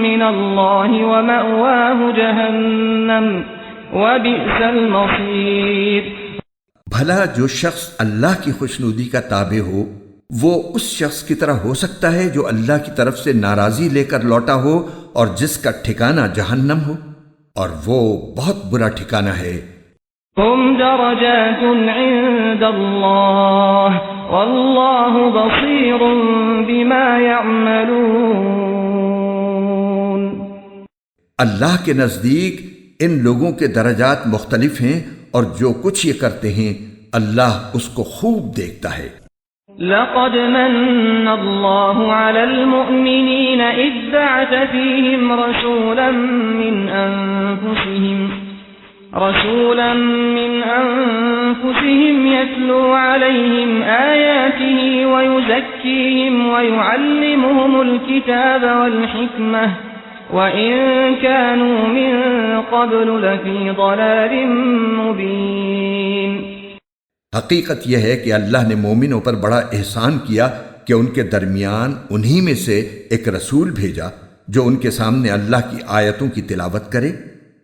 Speaker 1: مِّنَ اللَّهِ وَمَأْوَاهُ جَهَنَّمُ وَبِئْسَ الْمَصِيرُ۔
Speaker 2: بھلا جو شخص اللہ کی خوشنودی کا تابع ہو وہ اس شخص کی طرح ہو سکتا ہے جو اللہ کی طرف سے ناراضی لے کر لوٹا ہو اور جس کا ٹھکانہ جہنم ہو، اور وہ بہت برا ٹھکانہ ہے۔
Speaker 1: ہم درجات عند اللہ واللہ بصیر بما يعملون۔
Speaker 2: اللہ کے نزدیک ان لوگوں کے درجات مختلف ہیں اور جو کچھ یہ کرتے ہیں اللہ اس کو خوب دیکھتا ہے۔
Speaker 1: لقد من الله على المؤمنين إذ بعث فيهم رسولا من أنفسهم يتلو عليهم آياته ويزكيهم ويعلمهم الكتاب والحكمة وَإِن كَانُوا مِن قَبْلُ لَفِي ضَلَالٍ مُبِينٍ۔
Speaker 2: حقیقت یہ ہے کہ اللہ نے مومنوں پر بڑا احسان کیا کہ ان کے درمیان انہی میں سے ایک رسول بھیجا جو ان کے سامنے اللہ کی آیتوں کی تلاوت کرے،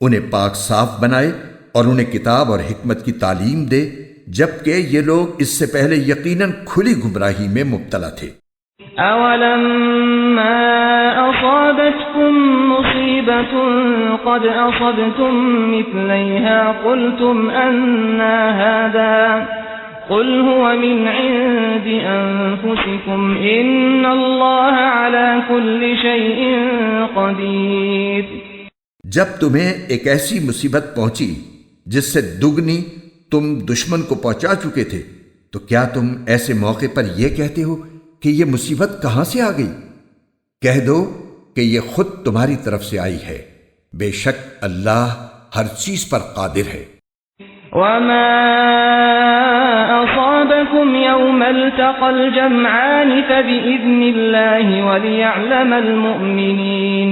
Speaker 2: انہیں پاک صاف بنائے اور انہیں کتاب اور حکمت کی تعلیم دے، جبکہ یہ لوگ اس سے پہلے یقیناً کھلی گمراہی میں مبتلا تھے۔
Speaker 1: أَوَلَمَّا أَصَابَتْكُم مُّصِيبَةٌ قَدْ أَصَبْتُم مِّثْلَيْهَا قُلْتُمْ أَنَّىٰ هَٰذَا قل هو من عند أنفسكم إن الله على كل شيء قدير۔
Speaker 2: جب تمہیں ایک ایسی مصیبت پہنچی جس سے دگنی تم دشمن کو پہنچا چکے تھے، تو کیا تم ایسے موقع پر یہ کہتے ہو کہ یہ مصیبت کہاں سے آ گئی؟ کہہ دو کہ یہ خود تمہاری طرف سے آئی ہے، بے شک اللہ ہر چیز پر قادر ہے۔
Speaker 1: وما أصابكم يوم التقى الجمعان فبإذن الله وليعلم المؤمنين۔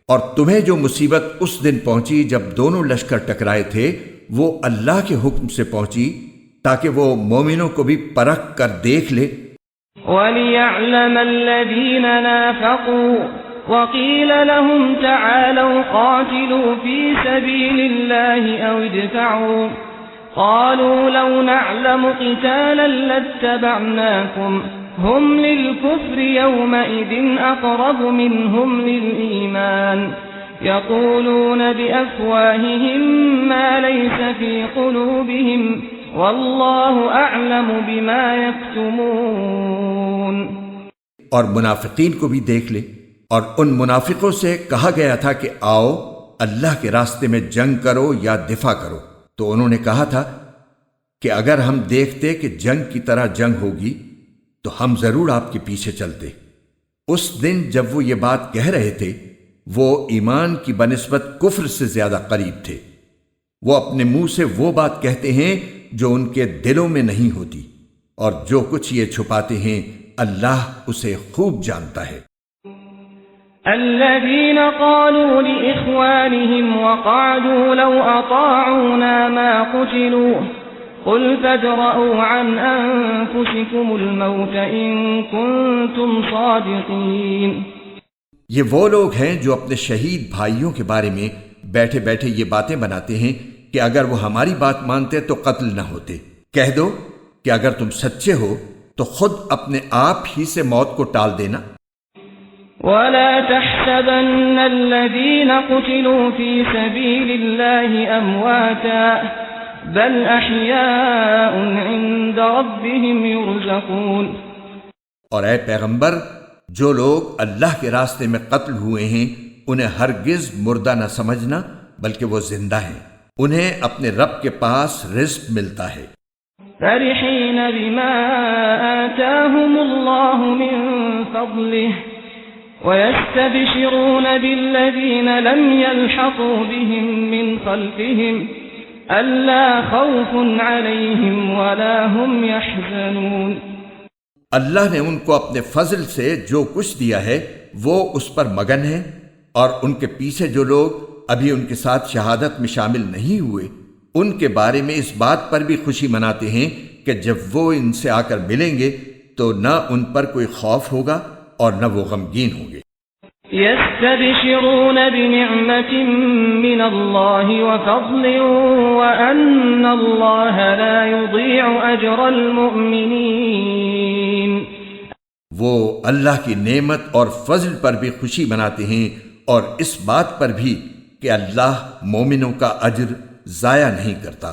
Speaker 2: اور تمہیں جو مصیبت اس دن پہنچی جب دونوں لشکر ٹکرائے تھے، وہ اللہ کے حکم سے پہنچی تاکہ وہ مومنوں کو بھی پرکھ کر دیکھ لے۔
Speaker 1: وَلِيَعْلَمَ الَّذِينَ نَافَقُوا وَقِيلَ لَهُمْ تَعَالَوْا قَاتِلُوا فِي سَبِيلِ اللَّهِ أَوْ ادْفَعُوا قَالُوا لَوْ نَعْلَمُ قِتَالًا لَاتَّبَعْنَاكُمْ هُمْ لِلْكُفْرِ يَوْمَئِذٍ أَقْرَبُ مِنْهُمْ لِلْإِيمَانِ يَقُولُونَ بِأَفْوَاهِهِمْ مَا لَيْسَ فِي قُلُوبِهِمْ وَاللَّهُ أَعْلَمُ بِمَا يَكْتُمُونَ۔
Speaker 2: اور منافقین کو بھی دیکھ لے، اور ان منافقوں سے کہا گیا تھا کہ آؤ اللہ کے راستے میں جنگ کرو یا دفاع کرو، تو انہوں نے کہا تھا کہ اگر ہم دیکھتے کہ جنگ کی طرح جنگ ہوگی تو ہم ضرور آپ کے پیچھے چلتے۔ اس دن جب وہ یہ بات کہہ رہے تھے، وہ ایمان کی بنسبت کفر سے زیادہ قریب تھے۔ وہ اپنے منہ سے وہ بات کہتے ہیں جو ان کے دلوں میں نہیں ہوتی، اور جو کچھ یہ چھپاتے ہیں اللہ اسے خوب جانتا ہے۔
Speaker 1: الذين قالوا لإخوانهم وقعدوا لو أطاعونا ما قتلوا قل فادرءوا عن أنفسكم الموت إن كنتم صادقين۔
Speaker 2: یہ وہ لوگ ہیں جو اپنے شہید بھائیوں کے بارے میں بیٹھے بیٹھے یہ باتیں بناتے ہیں کہ اگر وہ ہماری بات مانتے تو قتل نہ ہوتے۔ کہہ دو کہ اگر تم سچے ہو تو خود اپنے آپ ہی سے موت کو ٹال دینا۔
Speaker 1: ولا تحسبن الذين قتلوا في سبيل الله أمواتا بل أحياء عند ربهم يرزقون۔
Speaker 2: اور اے پیغمبر، جو لوگ اللہ کے راستے میں قتل ہوئے ہیں انہیں ہرگز مردہ نہ سمجھنا، بلکہ وہ زندہ ہیں، انہیں اپنے رب کے پاس رزق ملتا ہے۔
Speaker 1: فرحين بما آتاهم الله من فضله ويستبشرون بالذين لم يلحقوا بهم من خلفهم ألا خوف عليهم ولا هم يحزنون۔
Speaker 2: اللہ نے ان کو اپنے فضل سے جو کچھ دیا ہے وہ اس پر مگن ہے، اور ان کے پیچھے جو لوگ ابھی ان کے ساتھ شہادت میں شامل نہیں ہوئے، ان کے بارے میں اس بات پر بھی خوشی مناتے ہیں کہ جب وہ ان سے آ کر ملیں گے تو نہ ان پر کوئی خوف ہوگا اور نہ وہ غمگین ہوں گے۔
Speaker 1: يستبشرون بنعمة من الله وفضل وأن الله لا يضيع أجر المؤمنين۔
Speaker 2: وہ اللہ کی نعمت اور فضل پر بھی خوشی مناتے ہیں اور اس بات پر بھی کہ اللہ مومنوں کا اجر ضائع نہیں کرتا۔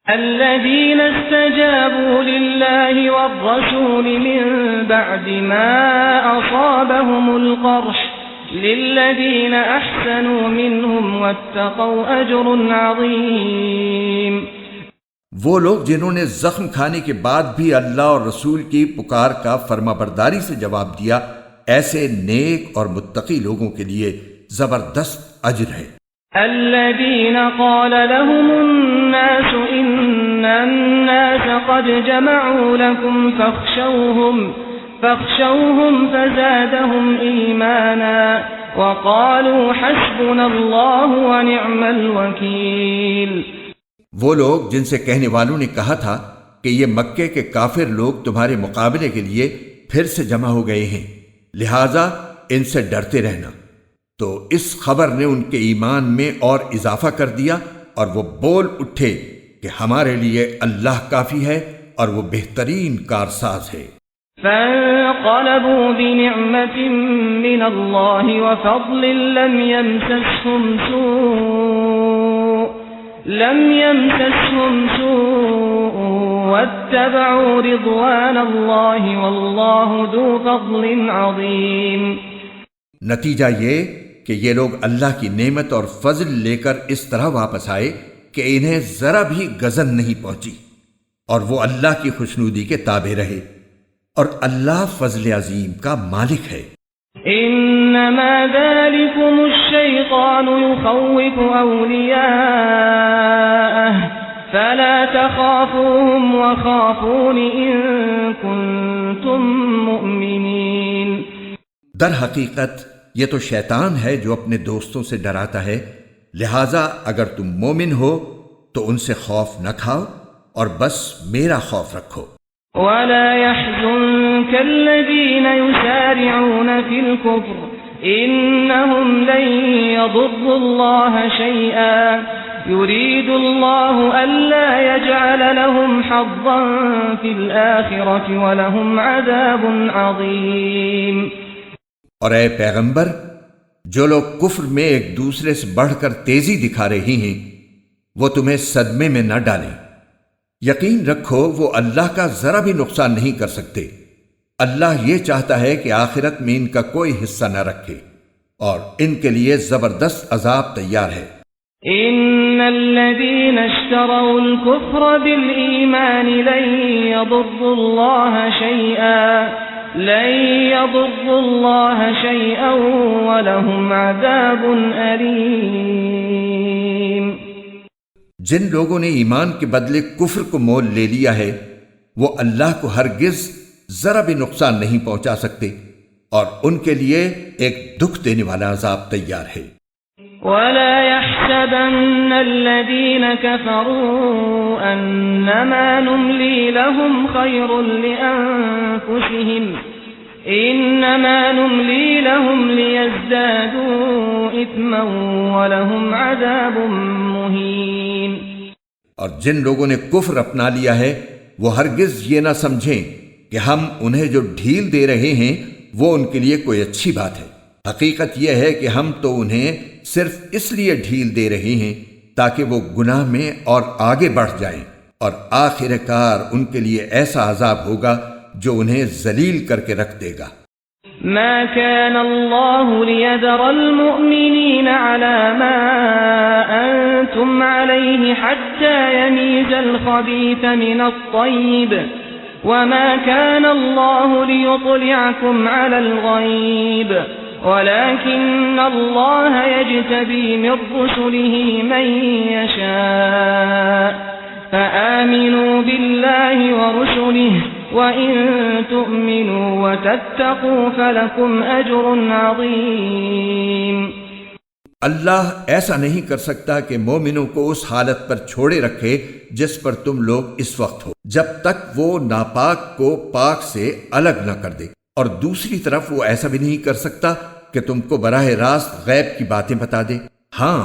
Speaker 1: الذين استجابوا لله والرسول من بعد ما أصابهم القرح للذين أحسنوا منهم واتقوا أجر عظيم۔
Speaker 2: وہ لوگ جنہوں نے زخم کھانے کے بعد بھی اللہ اور رسول کی پکار کا فرما برداری سے جواب دیا، ایسے نیک اور متقی لوگوں کے لیے زبردست اجر ہے۔
Speaker 1: الذين قال لهم الناس إن الناس قد جمعوا لكم فاخشوهم فزادهم إيمانا وقالوا حسبنا الله ونعم الوكيل۔
Speaker 2: وہ لوگ جن سے کہنے والوں نے کہا تھا کہ یہ مکے کے کافر لوگ تمہارے مقابلے کے لیے پھر سے جمع ہو گئے ہیں، لہذا ان سے ڈرتے رہنا، تو اس خبر نے ان کے ایمان میں اور اضافہ کر دیا، اور وہ بول اٹھے کہ ہمارے لیے اللہ کافی ہے اور وہ بہترین کارساز ہے۔
Speaker 1: فانقلبوا بنعمة من الله وفضل لم يمسسهم سوء واتبعوا رضوان الله والله ذو فضل عظيم۔
Speaker 2: نتیجہ یہ کہ یہ لوگ اللہ کی نعمت اور فضل لے کر اس طرح واپس آئے کہ انہیں ذرا بھی گزن نہیں پہنچی، اور وہ اللہ کی خوشنودی کے تابع رہے، اور اللہ فضل عظیم کا مالک ہے۔
Speaker 1: انما ذلكم الشيطان يخوف اولیاءه فلا تخافوهم وخافون ان كنتم مؤمنین۔
Speaker 2: در حقیقت یہ تو شیطان ہے جو اپنے دوستوں سے ڈراتا ہے، لہذا اگر تم مومن ہو تو ان سے خوف نہ کھاؤ اور بس میرا خوف رکھو۔
Speaker 1: ولا يحزنك الذين يسارعون في الكفر انهم لن يضروا الله شيئا يريد الله الا يجعل لهم حظا في الاخره ولهم عذاب عظيم۔
Speaker 2: اور اے پیغمبر، جو لوگ کفر میں ایک دوسرے سے بڑھ کر تیزی دکھا رہے ہیں وہ تمہیں صدمے میں نہ ڈالیں، یقین رکھو وہ اللہ کا ذرا بھی نقصان نہیں کر سکتے۔ اللہ یہ چاہتا ہے کہ آخرت میں ان کا کوئی حصہ نہ رکھے، اور ان کے لیے زبردست عذاب تیار ہے۔
Speaker 1: ان الذين اشتروا الكفر بالإيمان لن يضروا الله شيئا ولهم عذاب أليم۔
Speaker 2: جن لوگوں نے ایمان کے بدلے کفر کو مول لے لیا ہے وہ اللہ کو ہرگز ذرا بھی نقصان نہیں پہنچا سکتے، اور ان کے لیے ایک دکھ دینے والا عذاب تیار ہے۔
Speaker 1: ولا يحسبن الذين كفروا انما نملي لهم خير لانفسهم انما نملي لهم ليزدادوا اثما ولهم عذاب مهين۔
Speaker 2: اور جن لوگوں نے کفر اپنا لیا ہے وہ ہرگز یہ نہ سمجھیں کہ ہم انہیں جو ڈھیل دے رہے ہیں وہ ان کے لیے کوئی اچھی بات ہے۔ حقیقت یہ ہے کہ ہم تو انہیں صرف اس لیے ڈھیل دے رہے ہیں تاکہ وہ گناہ میں اور آگے بڑھ جائیں، اور آخر کار ان کے لیے ایسا عذاب ہوگا جو انہیں ذلیل کر کے رکھ دے گا۔
Speaker 1: ما كان الله ليذر المؤمنين على ما أنتم عليه حتى يميز الخبيث من الطيب وما كان الله ليطلعكم على الغيب ولكن الله يجتبي من رسله من يشاء فآمنوا بالله ورسله وإن تؤمنوا وتتقوا فلكم أجر عظيم۔
Speaker 2: اللہ ایسا نہیں کر سکتا کہ مومنوں کو اس حالت پر چھوڑے رکھے جس پر تم لوگ اس وقت ہو، جب تک وہ ناپاک کو پاک سے الگ نہ کر دے، اور دوسری طرف وہ ایسا بھی نہیں کر سکتا کہ تم کو براہ راست غیب کی باتیں بتا دے۔ ہاں،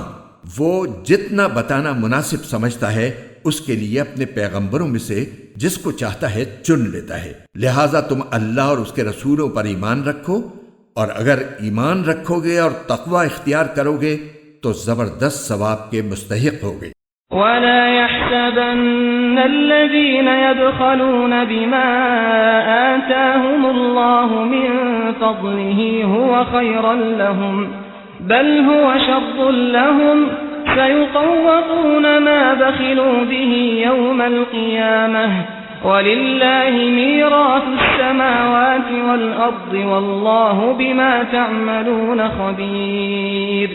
Speaker 2: وہ جتنا بتانا مناسب سمجھتا ہے اس کے لیے اپنے پیغمبروں میں سے جس کو چاہتا ہے چن لیتا ہے۔ لہٰذا تم اللہ اور اس کے رسولوں پر ایمان رکھو، اور اگر ایمان رکھو گے اور تقوی اختیار کرو گے تو زبردست ثواب کے مستحق ہوگے۔
Speaker 1: ولا يحسبن الذين يبخلون بما آتاهم الله من فضله هو خيرا لهم بل هو شر لهم سيطوقون ما بخلوا به يوم القيامة ولله ميراث السماوات والأرض والله بما تعملون خبير۔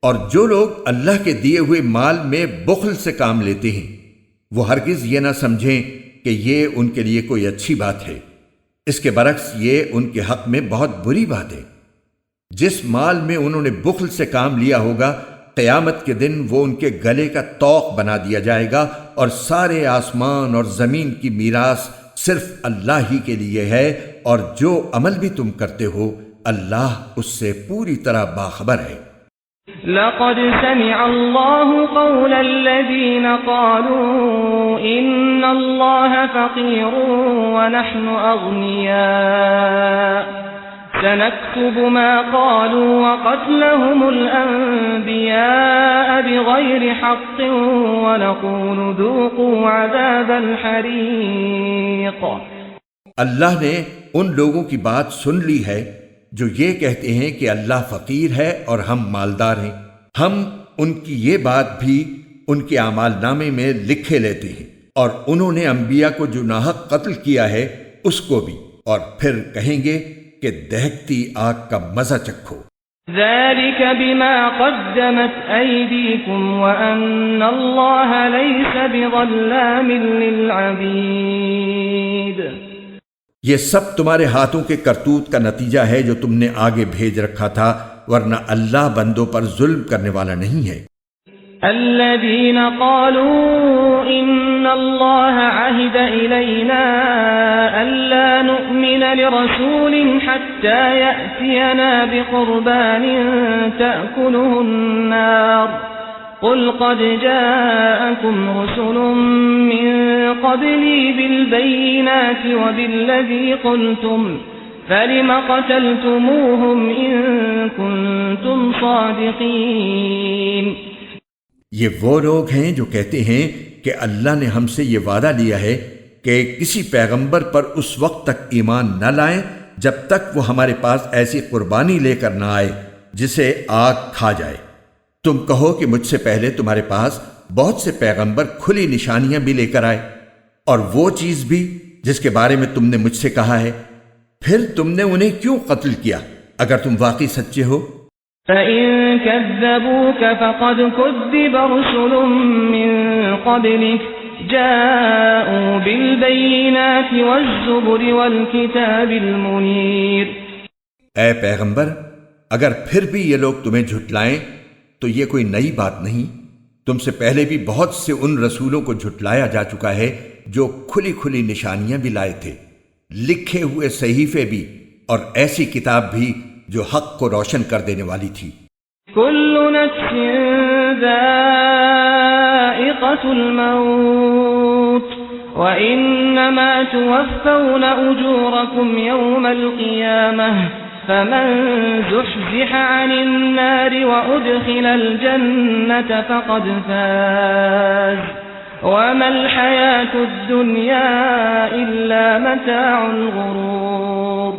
Speaker 2: اور جو لوگ اللہ کے دیے ہوئے مال میں بخل سے کام لیتے ہیں وہ ہرگز یہ نہ سمجھیں کہ یہ ان کے لیے کوئی اچھی بات ہے، اس کے برعکس یہ ان کے حق میں بہت بری بات ہے۔ جس مال میں انہوں نے بخل سے کام لیا ہوگا قیامت کے دن وہ ان کے گلے کا طوق بنا دیا جائے گا، اور سارے آسمان اور زمین کی میراث صرف اللہ ہی کے لیے ہے، اور جو عمل بھی تم کرتے ہو اللہ اس سے پوری طرح باخبر ہے۔
Speaker 1: لقد سمع الله قول الذين قالوا إن الله فقير ونحن أغنياء سنكتب ما قالوا وقتلهم الأنبياء بغير حق ونقول ذوقوا عذاب الحريق.
Speaker 2: اللہ نے ان لوگوں کی بات سن لی ہے جو یہ کہتے ہیں کہ اللہ فقیر ہے اور ہم مالدار ہیں. ہم ان کی یہ بات بھی ان کے اعمال نامے میں لکھے لیتے ہیں، اور انہوں نے انبیاء کو جو ناحق قتل کیا ہے اس کو بھی، اور پھر کہیں گے کہ دہکتی آگ کا مزہ چکھو.
Speaker 1: ذلك بما قدمت أيديكم وأن الله ليس بظلام للعبيد.
Speaker 2: یہ سب تمہارے ہاتھوں کے کرتوت کا نتیجہ ہے جو تم نے آگے بھیج رکھا تھا، ورنہ اللہ بندوں پر ظلم کرنے والا نہیں ہے.
Speaker 1: الذين قالوا إن الله عهد إلينا ألا نؤمن لرسول حتى يأتينا بقربان تأكله النار قل قد جاءكم رسل من قبلي بالبينات وبالذي قلتم فلم قتلتموهم إن كنتم صادقين.
Speaker 2: یہ وہ لوگ ہیں جو کہتے ہیں کہ اللہ نے ہم سے یہ وعدہ لیا ہے کہ کسی پیغمبر پر اس وقت تک ایمان نہ لائیں جب تک وہ ہمارے پاس ایسی قربانی لے کر نہ آئے جسے آگ کھا جائے. تم کہو کہ مجھ سے پہلے تمہارے پاس بہت سے پیغمبر کھلی نشانیاں بھی لے کر آئے، اور وہ چیز بھی جس کے بارے میں تم نے مجھ سے کہا ہے، پھر تم نے انہیں کیوں قتل کیا اگر تم واقعی سچے ہو؟
Speaker 1: فَإِن كَذَّبُوكَ فَقَدْ كُذِّبَ رُسُلٌ مِّن قَبْلِكَ جَاءُوا بِالْبَيِّنَاتِ وَالزُّبُرِ وَالْكِتَابِ الْمُنِيرِ.
Speaker 2: اے پیغمبر، اگر پھر بھی یہ لوگ تمہیں جھٹلائیں تو یہ کوئی نئی بات نہیں. تم سے پہلے بھی بہت سے ان رسولوں کو جھٹلایا جا چکا ہے جو کھلی کھلی نشانیاں بھی لائے تھے، لکھے ہوئے صحیفے بھی، اور ایسی کتاب بھی جو حق کو روشن کر دینے والی تھی.
Speaker 1: كل نفس ذائقة الموت وإنما توفون أجوركم يوم القيامة فمن زحزح عن النار وأدخل الجنة فقد فاز وما الحياة الدنيا إلا متاع الغرور.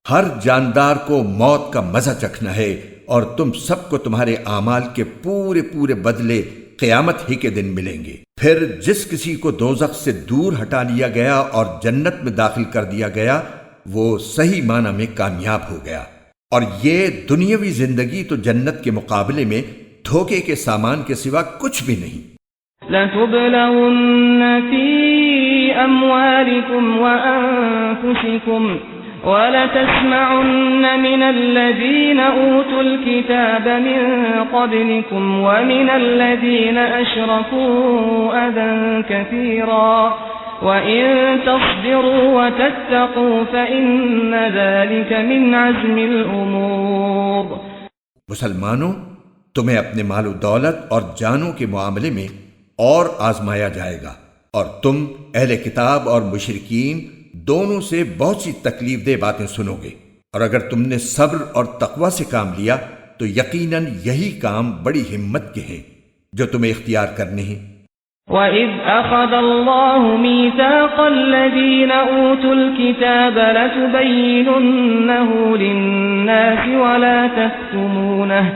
Speaker 2: ہر جاندار کو موت کا مزہ چکھنا ہے، اور تم سب کو تمہارے اعمال کے پورے پورے بدلے قیامت ہی کے دن ملیں گے. پھر جس کسی کو دوزخ سے دور ہٹا لیا گیا اور جنت میں داخل کر دیا گیا وہ صحیح معنی میں کامیاب ہو گیا. اور یہ دنیاوی زندگی تو جنت کے مقابلے میں دھوکے کے سامان کے سوا کچھ بھی نہیں.
Speaker 1: لَتُبْلَوُنَّ فِي أَمْوَالِكُمْ وَأَنفُسِكُمْ وَلَتَسْمَعُنَّ مِنَ الَّذِينَ أُوتُوا الْكِتَابَ مِنْ قَبْلِكُمْ وَمِنَ الَّذِينَ أَشْرَكُوا أَذًى كَثِيرًا وَإِن تَصْبِرُوا وَتَتَّقُوا فَإِنَّ ذَلِكَ مِنْ عَزْمِ الْأُمُورِ.
Speaker 2: مسلمانوں، تمہیں اپنے مال و دولت اور جانوں کے معاملے میں اور آزمایا جائے گا، اور تم اہل کتاب اور مشرکین دونوں سے بہت سی تکلیف دہ باتیں سنو گے، اور اگر تم نے صبر اور تقوی سے کام لیا تو یقیناً یہی کام بڑی ہمت کے ہیں جو تمہیں اختیار کرنے ہیں.
Speaker 1: وَإِذْ أَخَذَ اللَّهُ مِيثَاقَ الَّذِينَ أُوتُوا الْكِتَابَ لَتُبَيِّنُنَّهُ لِلنَّاسِ وَلَا تَكْتُمُونَهُ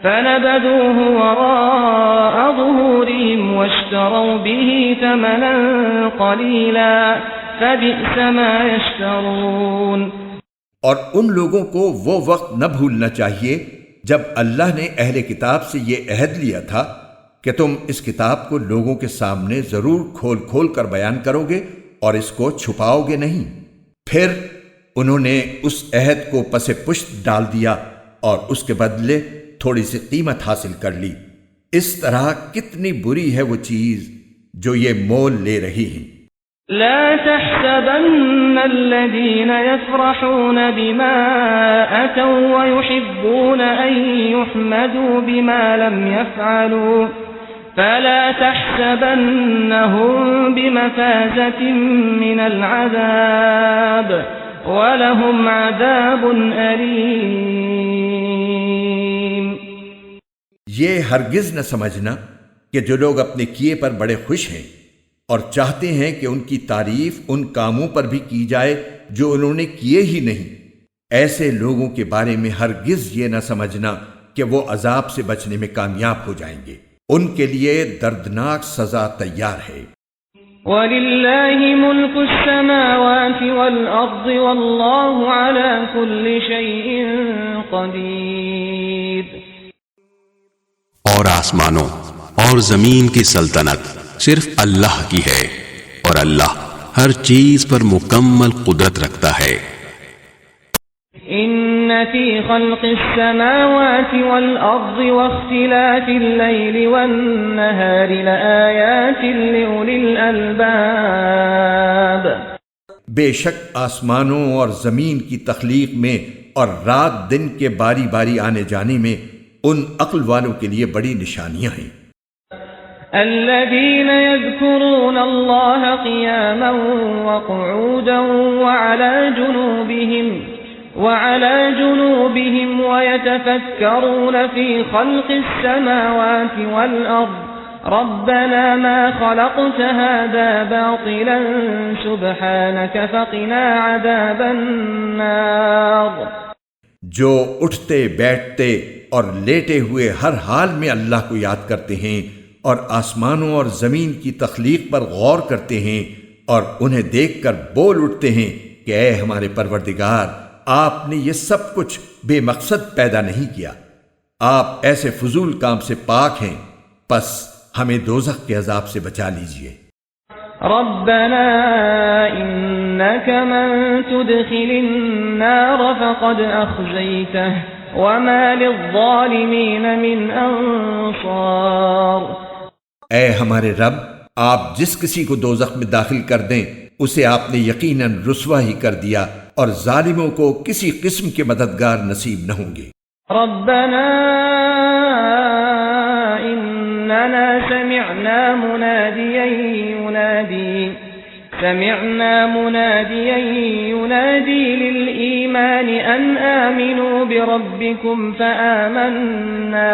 Speaker 1: فَنَبَذُوهُ وَرَاءَ ظُهُورِهِمْ وَاشْتَرَوْا بِهِ ثَمَنًا قَلِيلًا فَبِئْسَ مَا يَشْتَرُونَ.
Speaker 2: اور ان لوگوں کو وہ وقت نہ بھولنا چاہیے جب اللہ نے اہل کتاب سے یہ عہد لیا تھا کہ تم اس کتاب کو لوگوں کے سامنے ضرور کھول کھول کر بیان کرو گے اور اس کو چھپاؤ گے نہیں. پھر انہوں نے اس عہد کو پس پشت ڈال دیا اور اس کے بدلے تھوڑی سی قیمت حاصل کر لی. اس طرح کتنی بری ہے وہ چیز جو یہ مول لے رہی ہے.
Speaker 1: لا تحسبن الذين يفرحون بما أتوا ويحبون أن يحمدوا بما لم يفعلوا فلا تحسبنهم بمفازة من العذاب وَلَهُمْ عَذَابٌ أَلِيمٌ۔
Speaker 2: یہ ہرگز نہ سمجھنا کہ جو لوگ اپنے کیے پر بڑے خوش ہیں اور چاہتے ہیں کہ ان کی تعریف ان کاموں پر بھی کی جائے جو انہوں نے کیے ہی نہیں، ایسے لوگوں کے بارے میں ہرگز یہ نہ سمجھنا کہ وہ عذاب سے بچنے میں کامیاب ہو جائیں گے، ان کے لیے دردناک سزا تیار ہے۔
Speaker 1: وَلِلَّهِ مُلْكُ السَّمَاوَاتِ وَالْأَرْضِ وَاللَّهُ عَلَى كُلِّ شَيْءٍ قَدِيرٌ۔
Speaker 3: اور آسمانوں اور زمین کی سلطنت صرف اللہ کی ہے، اور اللہ ہر چیز پر مکمل قدرت رکھتا ہے۔
Speaker 1: إِنَّ فِي خَلْقِ السَّمَاوَاتِ وَالْأَرْضِ وَاخْتِلَافِ اللَّيْلِ وَالنَّهَارِ لَآيَاتٍ لِأُولِي الْأَلْبَابِ۔
Speaker 2: بے شک آسمانوں اور زمین کی تخلیق میں اور رات دن کے باری باری آنے جانے میں ان عقل والوں کے لیے بڑی نشانیاں ہیں۔
Speaker 1: الذين يذكرون الله قياما وقعودا وعلى جنوبهم ويتفكرون في خلق السماوات والأرض ربنا ما خلقت هذا باطلا سبحانك فقنا عذاب النار۔
Speaker 2: جو اٹھتے بیٹھتے اور لیٹے ہوئے ہر حال میں اللہ کو یاد کرتے ہیں اور آسمانوں اور زمین کی تخلیق پر غور کرتے ہیں اور انہیں دیکھ کر بول اٹھتے ہیں کہ اے ہمارے پروردگار، آپ نے یہ سب کچھ بے مقصد پیدا نہیں کیا، آپ ایسے فضول کام سے پاک ہیں، پس ہمیں دوزخ کے عذاب سے بچا لیجئے۔
Speaker 1: ربنا انك من تدخل النار فقد اخزيته وما للظالمين من انصار۔
Speaker 2: اے ہمارے رب، آپ جس کسی کو دوزخ میں داخل کر دیں اسے آپ نے یقیناً رسوا ہی کر دیا، اور ظالموں کو کسی قسم کے مددگار نصیب نہ ہوں گے۔
Speaker 1: ربنا اننا سمعنا مناديا ينادي للإيمان أن آمنوا بربكم فآمنا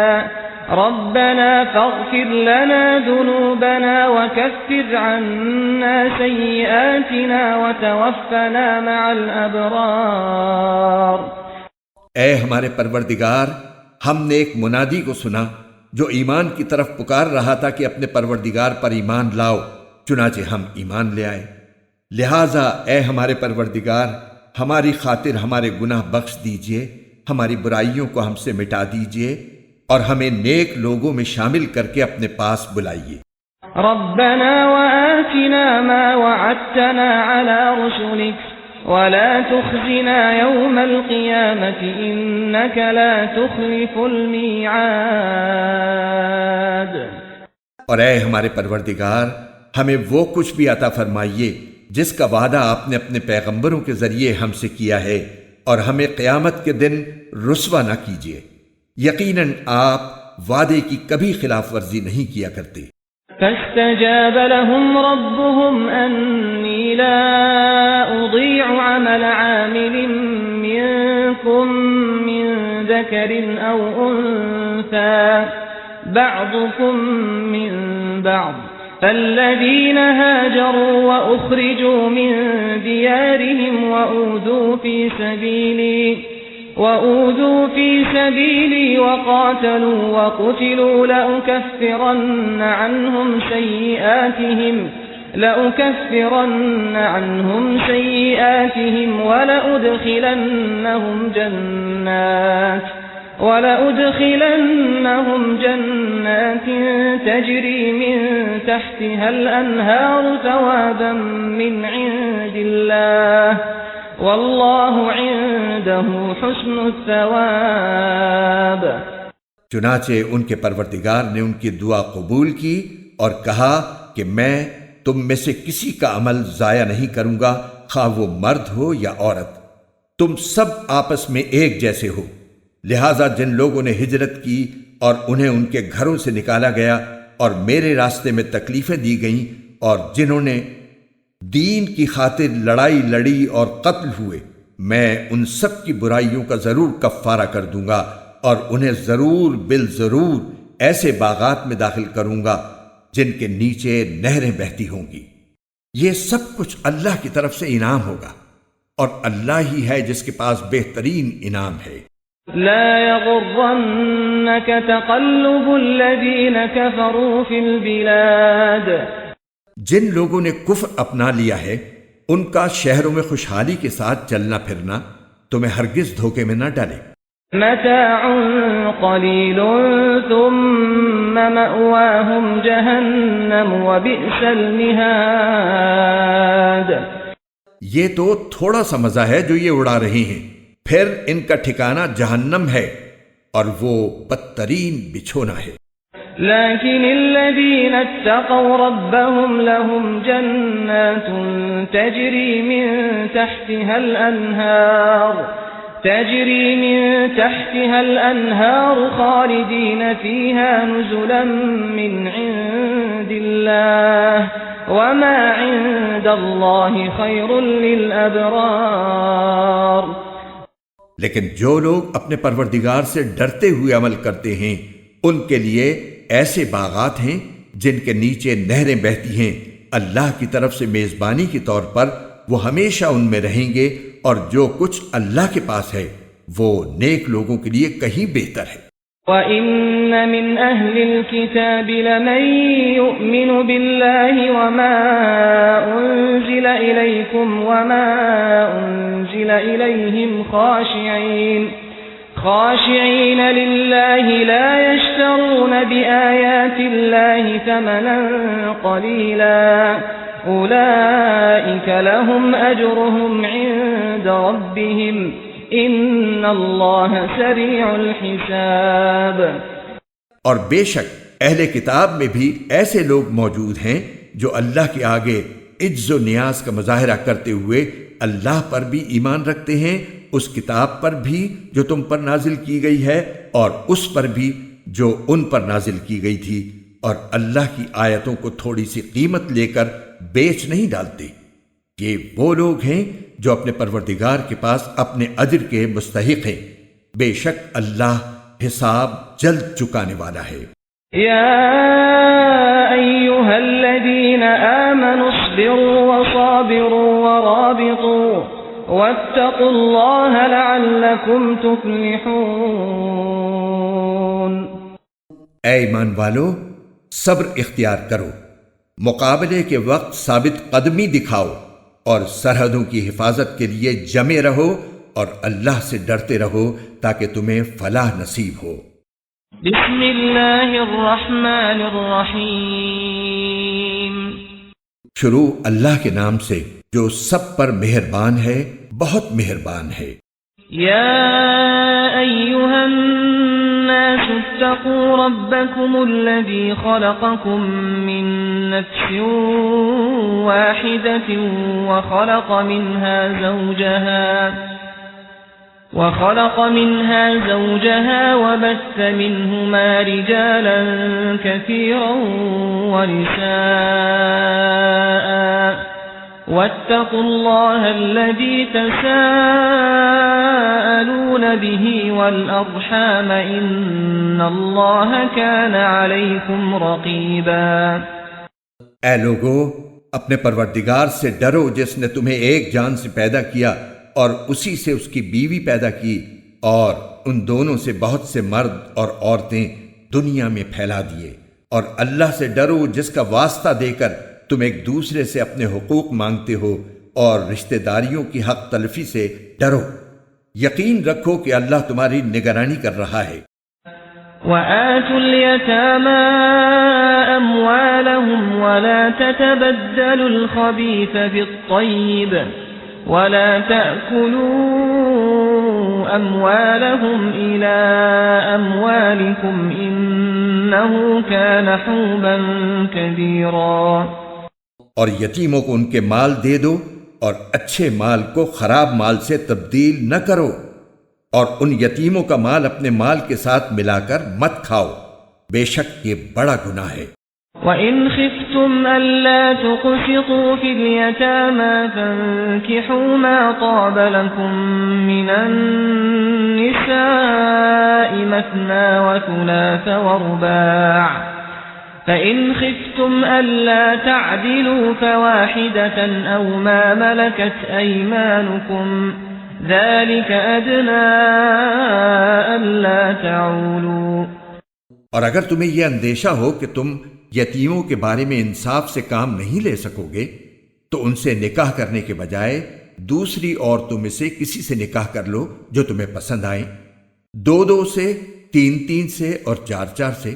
Speaker 1: ربنا فاغفر لنا ذنوبنا وكفر عنا سيئاتنا وتوفنا مع الأبرار۔
Speaker 2: اے ہمارے پروردگار، ہم نے ایک منادی کو سنا جو ایمان کی طرف پکار رہا تھا کہ اپنے پروردگار پر ایمان لاؤ، چنانچہ ہم ایمان لے آئے۔ لہٰذا اے ہمارے پروردگار، ہماری خاطر ہمارے گناہ بخش دیجئے، ہماری برائیوں کو ہم سے مٹا دیجئے، اور ہمیں نیک لوگوں میں شامل کر کے اپنے پاس بلائیے۔
Speaker 1: ربنا وآتنا ما وعدتنا على رسلك ولا تخزنا يوم القيامة إنك لا تخلف الميعاد۔
Speaker 2: اور اے ہمارے پروردگار، ہمیں وہ کچھ بھی عطا فرمائیے جس کا وعدہ آپ نے اپنے پیغمبروں کے ذریعے ہم سے کیا ہے، اور ہمیں قیامت کے دن رسوا نہ کیجیے، یقیناً آپ وعدے کی کبھی خلاف ورزی نہیں کیا کرتے۔
Speaker 1: فاستجاب لهم ربهم أني لا أضيع عمل عامل منكم من ذكر أو أنثى بعضكم من بعض فالذين هاجروا وأخرجوا من ديارهم وأوذوا في سبيلي وقاتلوا وقتلوا لأكفرن عنهم سيئاتهم ولأدخلنهم جنات تجري من تحتها الأنهار ثوابا من عند الله واللہ عنده حسن الثواب۔
Speaker 2: چنانچہ ان کے پروردگار نے ان کی دعا قبول کی اور کہا کہ میں تم میں سے کسی کا عمل ضائع نہیں کروں گا، خواہ وہ مرد ہو یا عورت، تم سب آپس میں ایک جیسے ہو۔ لہٰذا جن لوگوں نے ہجرت کی اور انہیں ان کے گھروں سے نکالا گیا اور میرے راستے میں تکلیفیں دی گئیں، اور جنہوں نے دین کی خاطر لڑائی لڑی اور قتل ہوئے، میں ان سب کی برائیوں کا ضرور کفارہ کر دوں گا اور انہیں ضرور بالضرور ایسے باغات میں داخل کروں گا جن کے نیچے نہریں بہتی ہوں گی۔ یہ سب کچھ اللہ کی طرف سے انعام ہوگا، اور اللہ ہی ہے جس کے پاس بہترین انعام ہے۔
Speaker 1: لا يغرنك تقلب الذين كفروا في البلاد
Speaker 2: جن لوگوں نے کفر اپنا لیا ہے ان کا شہروں میں خوشحالی کے ساتھ چلنا پھرنا تمہیں ہرگز دھوکے میں نہ ڈالے۔
Speaker 1: متاع قلیل ثم مأواهم جہنم وبئس المہاد
Speaker 2: یہ تو تھوڑا سا مزہ ہے جو یہ اڑا رہے ہیں، پھر ان کا ٹھکانہ جہنم ہے اور وہ بدترین بچھونا ہے۔
Speaker 1: لكن الذين اتقوا ربهم لهم جنات تجري من تحتها الأنهار خالدين فيها نزلا من عند الله وما عند الله خير للأبرار۔
Speaker 2: لیکن جو لوگ اپنے پروردگار سے ڈرتے ہوئے عمل کرتے ہیں ان کے لیے ایسے باغات ہیں جن کے نیچے نہریں بہتی ہیں اللہ کی طرف سے میزبانی کے طور پر، وہ ہمیشہ ان میں رہیں گے، اور جو کچھ اللہ کے پاس ہے وہ نیک لوگوں کے لیے کہیں بہتر ہے۔
Speaker 1: وَإِنَّ مِنْ أَهْلِ الْكِتَابِ لَمَن يُؤْمِنُ بِاللَّهِ وَمَا أُنزِلَ إِلَيْكُمْ وَمَا أُنزِلَ إِلَيْهِمْ خاشعين لله لا يشترون بآيات الله ثمنا قليلا أولئك لهم أجرهم عند ربهم إن الله سريع الحساب۔
Speaker 2: اور بے شک اہل کتاب میں بھی ایسے لوگ موجود ہیں جو اللہ کے آگے عجز و نیاز کا مظاہرہ کرتے ہوئے اللہ پر بھی ایمان رکھتے ہیں، اس کتاب پر بھی جو تم پر نازل کی گئی ہے اور اس پر بھی جو ان پر نازل کی گئی تھی، اور اللہ کی آیتوں کو تھوڑی سی قیمت لے کر بیچ نہیں ڈالتے۔ یہ وہ لوگ ہیں جو اپنے پروردگار کے پاس اپنے اجر کے مستحق ہیں، بے شک اللہ حساب جلد چکانے والا ہے۔
Speaker 1: یا ایھا الذین آمنوا اصبروا وصابروا ورابطوا واتقوا اللہ لعلکم تفلحون۔
Speaker 2: اے ایمان والو، صبر اختیار کرو، مقابلے کے وقت ثابت قدمی دکھاؤ، اور سرحدوں کی حفاظت کے لیے جمے رہو اور اللہ سے ڈرتے رہو تاکہ تمہیں فلاح نصیب ہو۔
Speaker 1: بسم اللہ الرحمن الرحیم۔
Speaker 2: شروع اللہ کے نام سے جو سب پر مہربان ہے، بہت مہربان ہے۔
Speaker 1: یا ایھا الناس اتقوا ربکم الذی خلقکم من نفس واحدة وخلق منها زوجها وبث منهما رجالا كثيرا ونساء واتقوا الله الذي تساءلون به والأرحام إن الله كان عليكم رقيبا۔
Speaker 2: اے لوگو، اپنے پروردگار سے ڈرو جس نے تمہیں ایک جان سے پیدا کیا اور اسی سے اس کی بیوی پیدا کی، اور ان دونوں سے بہت سے مرد اور عورتیں دنیا میں پھیلا دیے، اور اللہ سے ڈرو جس کا واسطہ دے کر تم ایک دوسرے سے اپنے حقوق مانگتے ہو، اور رشتہ داریوں کی حق تلفی سے ڈرو۔ یقین رکھو کہ اللہ تمہاری نگرانی کر رہا ہے۔
Speaker 1: وآتوا اليتامى أموالهم ولا تتبدلوا الخبيث بالطيب ولا تأكلوا أموالهم إلى أموالكم إنه كان حوبا كبيرا۔
Speaker 2: اور یتیموں کو ان کے مال دے دو، اور اچھے مال کو خراب مال سے تبدیل نہ کرو، اور ان یتیموں کا مال اپنے مال کے ساتھ ملا کر مت کھاؤ، بے شک یہ بڑا گناہ ہے۔
Speaker 1: وَإِنْ خِفْتُمْ أَلَّا تُقْسِطُوا فِي الْيَتَامَى فَانكِحُوا مَا طَابَ لَكُم مِّنَ النِّسَاءِ مَثْنَىٰ وَثُلَاثَ وَرُبَاعَ فَإِنْ خِفْتُمْ أَلَّا تَعْدِلُوا فَوَاحِدَةً أَوْ مَا مَلَكَتْ أَيْمَانُكُمْ ذَلِكَ أَدْنَىٰ أَلَّا تَعُولُوا۔
Speaker 2: اور اگر تمہیں یہ اندیشہ ہو کہ تم یتیموں کے بارے میں انصاف سے کام نہیں لے سکو گے تو ان سے نکاح کرنے کے بجائے دوسری عورتوں میں سے کسی سے نکاح کر لو جو تمہیں پسند آئیں، 2 سے، 3 سے اور 4 سے۔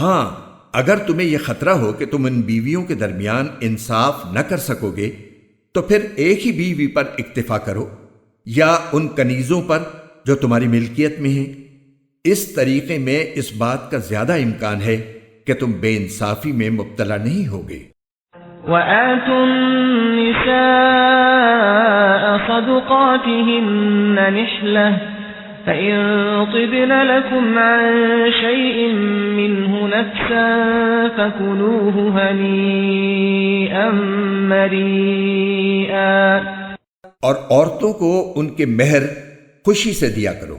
Speaker 2: ہاں، اگر تمہیں یہ خطرہ ہو کہ تم ان بیویوں کے درمیان انصاف نہ کر سکو گے تو پھر ایک ہی بیوی پر اکتفا کرو یا ان کنیزوں پر جو تمہاری ملکیت میں ہیں۔ اس طریقے میں اس بات کا زیادہ امکان ہے کہ تم بے انصافی میں مبتلا نہیں ہوگے۔
Speaker 1: وَآتُوا النِّسَاءَ صَدُقَاتِهِنَّ نِحْلَةً فَإِن طِبْنَ لَكُمْ عَن شَيْءٍ مِّنْهُ نَفْسًا فَكُلُوهُ هَنِيئًا مَّرِيئًا۔
Speaker 2: اور عورتوں کو ان کے مہر خوشی سے دیا کرو،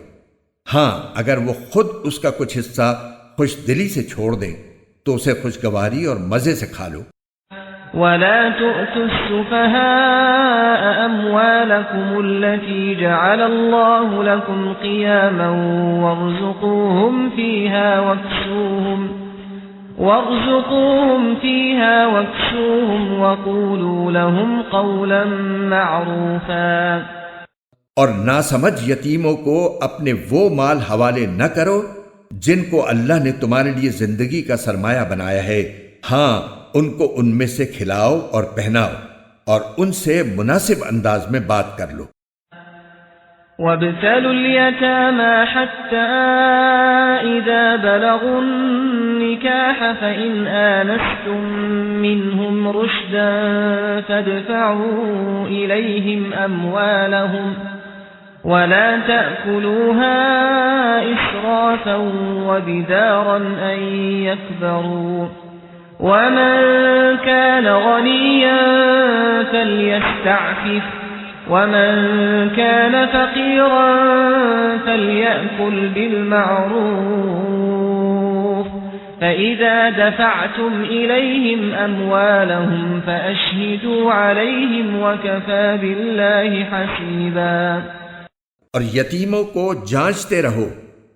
Speaker 2: ہاں اگر وہ خود اس کا کچھ حصہ خوش دلی سے چھوڑ دیں تو اسے خوشگواری اور مزے سے کھا لو۔
Speaker 1: وَلَا تُؤْتُوا السُّفَهَاءَ أَمْوَالَكُمُ الَّتِي جَعَلَ اللَّهُ لَكُمْ قِيَامًا وَارْزُقُوهُمْ فِيهَا وَاكْسُوهُمْ وَقُولُوا لَهُمْ قَوْلًا مَّعْرُوفًا۔
Speaker 2: اور ناسمجھ یتیموں کو اپنے وہ مال حوالے نہ کرو جن کو اللہ نے تمہارے لیے زندگی کا سرمایہ بنایا ہے، ہاں ان کو ان میں سے کھلاؤ اور پہناؤ اور ان سے مناسب انداز میں بات کر لو۔
Speaker 1: وَابْتَلُوا الْيَتَامَى حَتَّى إِذَا بَلَغُوا النِّكَاحَ فَإِنْ آنَسْتُم مِّنْهُمْ رُشْدًا فَادْفَعُوا إِلَيْهِمْ أَمْوَالَهُمْ وَلَا تَأْكُلُوهَا إِسْرَافًا وَبِدَارًا أَن يَكْبَرُوا وَمَن كَانَ غَنِيًّا فَلْيَسْتَعْفِفْ وَمَن كَانَ فَقِيرًا فَلْيَأْكُلْ بِالْمَعْرُوفِ فَإِذَا دَفَعْتُمْ إِلَيْهِمْ أَمْوَالَهُمْ فَأَشْهِدُوا عَلَيْهِمْ وَكَفَى بِاللَّهِ حَسِيبًا۔
Speaker 2: اور یتیموں کو جانچتے رہو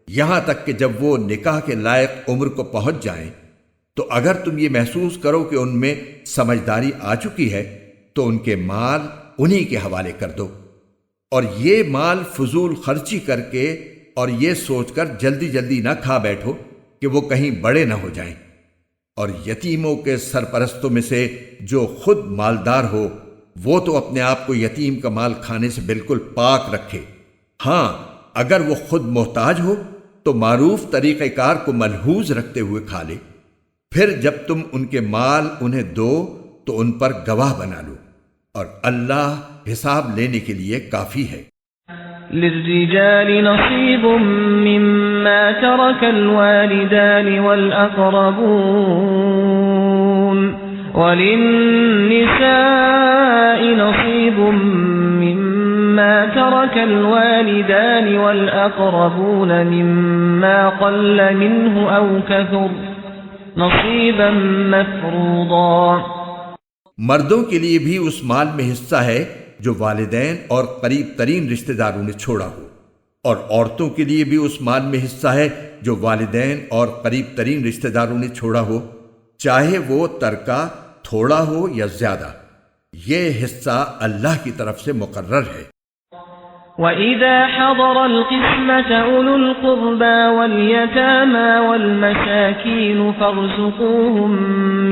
Speaker 2: یہاں تک کہ جب وہ نکاح کے لائق عمر کو پہنچ جائیں، تو اگر تم یہ محسوس کرو کہ ان میں سمجھداری آ چکی ہے تو ان کے مال انہی کے حوالے کر دو، اور یہ مال فضول خرچی کر کے اور یہ سوچ کر جلدی جلدی نہ کھا بیٹھو کہ وہ کہیں بڑے نہ ہو جائیں۔ اور یتیموں کے سرپرستوں میں سے جو خود مالدار ہو وہ تو اپنے آپ کو یتیم کا مال کھانے سے بالکل پاک رکھے، ہاں اگر وہ خود محتاج ہو تو معروف طریقہ کار کو ملحوظ رکھتے ہوئے کھا لے، پھر جب تم ان کے مال انہیں دو تو ان پر گواہ بنا لو، اور اللہ حساب لینے کے لیے کافی ہے۔
Speaker 1: للرجال نصیب مما ترک الوالدان والأقربون وللنساء نصیب مما ترك الوالدان والأقربون مما قل منه أو كثر نصيبا مفروضا۔
Speaker 2: مردوں کے لیے بھی اس مال میں حصہ ہے جو والدین اور قریب ترین رشتہ داروں نے چھوڑا ہو، اور عورتوں کے لیے بھی اس مال میں حصہ ہے جو والدین اور قریب ترین رشتہ داروں نے چھوڑا ہو، چاہے وہ ترکہ تھوڑا ہو یا زیادہ، یہ حصہ اللہ کی طرف سے مقرر ہے۔
Speaker 1: وَإِذَا حَضَرَ الْقِسْمَةَ أُولُو الْقُرْبَى وَالْيَتَامَى وَالْمَسَاكِينُ فَارْزُقُوهُم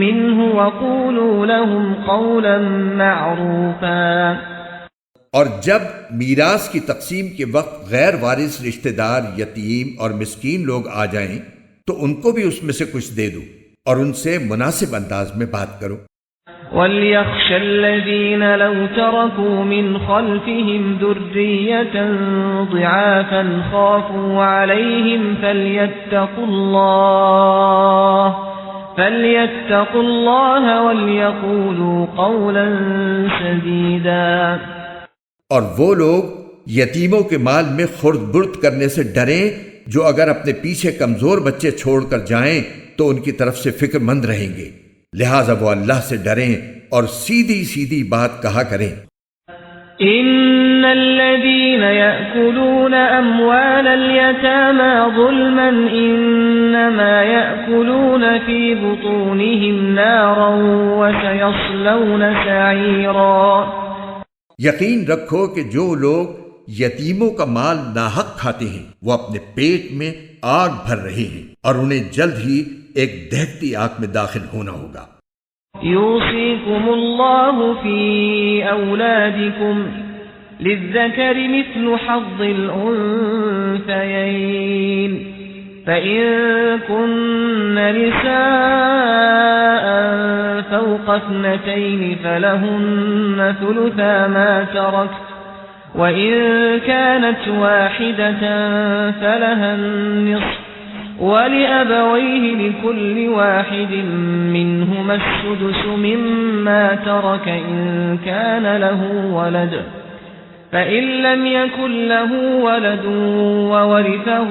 Speaker 1: مِّنْهُ وَقُولُوا لَهُمْ قَوْلًا مَّعْرُوفًا۔
Speaker 2: اور جب میراث کی تقسیم کے وقت غیر وارث رشتہ دار، یتیم اور مسکین لوگ آ جائیں تو ان کو بھی اس میں سے کچھ دے دو اور ان سے مناسب انداز میں بات کرو۔
Speaker 1: وَلْيَخْشَ الَّذِينَ لَوْ تَرَكُوا مِنْ خَلْفِهِمْ ذُرِّيَّةً ضِعَافًا خَافُوا عَلَيْهِمْ فَلْيَتَّقُوا اللَّهَ وَلْيَقُولُوا قَوْلًا سَدِيدًا۔
Speaker 2: اور وہ لوگ یتیموں کے مال میں خرد برد کرنے سے ڈریں جو اگر اپنے پیچھے کمزور بچے چھوڑ کر جائیں تو ان کی طرف سے فکر مند رہیں گے، لہٰذا وہ اللہ سے ڈریں اور سیدھی سیدھی بات کہا کریں۔
Speaker 1: ان الذين يأكلون اموال اليتامى ظلما انما يأكلون في بطونهم نارا وسيصلون سعيرا۔
Speaker 2: یقین رکھو کہ جو لوگ یتیموں کا مال ناحق کھاتے ہیں وہ اپنے پیٹ میں آگ بھر رہے ہیں اور انہیں جلد ہی ایک دہکتی آگ میں داخل ہونا ہوگا۔
Speaker 1: يوصيكم الله في أولادكم للذكر مثل حظ الأنثيين فإن كن نساء فوق 2 فلهن ثلثا ما ترك وإن كانت واحدة فلها النصف وَلِأَبَوَيْهِ لِكُلِّ وَاحِدٍ مِّنْهُمَا السُّدُسُ مِمَّا تَرَكَ إِن كَانَ لَهُ وَلَدٌ فَإِن لَّمْ يَكُن لَّهُ وَلَدٌ وَوَرِثَهُ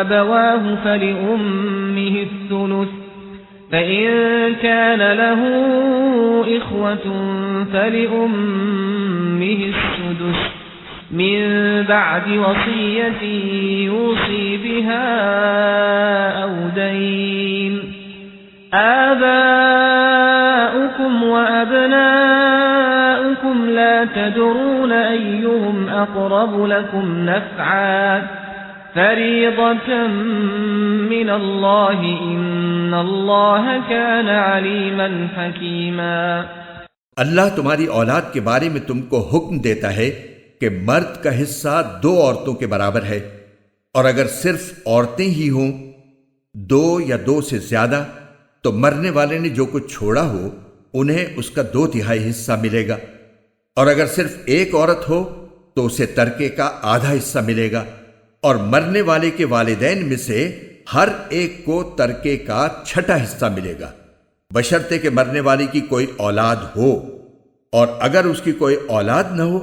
Speaker 1: أَبَوَاهُ فَلِأُمِّهِ الثُّلُثُ فَإِن كَانَ لَهُ إِخْوَةٌ فَلِأُمِّهِ السُّدُسُ من بعد وصية يوصي بها أو دين آباؤكم وأبناؤكم لا تدرون أيهم أقرب لكم نفعا فريضة من الله إن الله كان عليما حكيما۔
Speaker 2: اللہ تمہاری اولاد کے بارے میں تم کو حکم دیتا ہے کہ مرد کا حصہ 2 عورتوں کے برابر ہے، اور اگر صرف عورتیں ہی ہوں 2 یا 2 سے زیادہ تو مرنے والے نے جو کچھ چھوڑا ہو انہیں اس کا 2/3 حصہ ملے گا، اور اگر صرف ایک عورت ہو تو اسے ترکے کا آدھا حصہ ملے گا، اور مرنے والے کے والدین میں سے ہر ایک کو ترکے کا 6واں حصہ ملے گا، بشرطے کہ مرنے والے کی کوئی اولاد ہو، اور اگر اس کی کوئی اولاد نہ ہو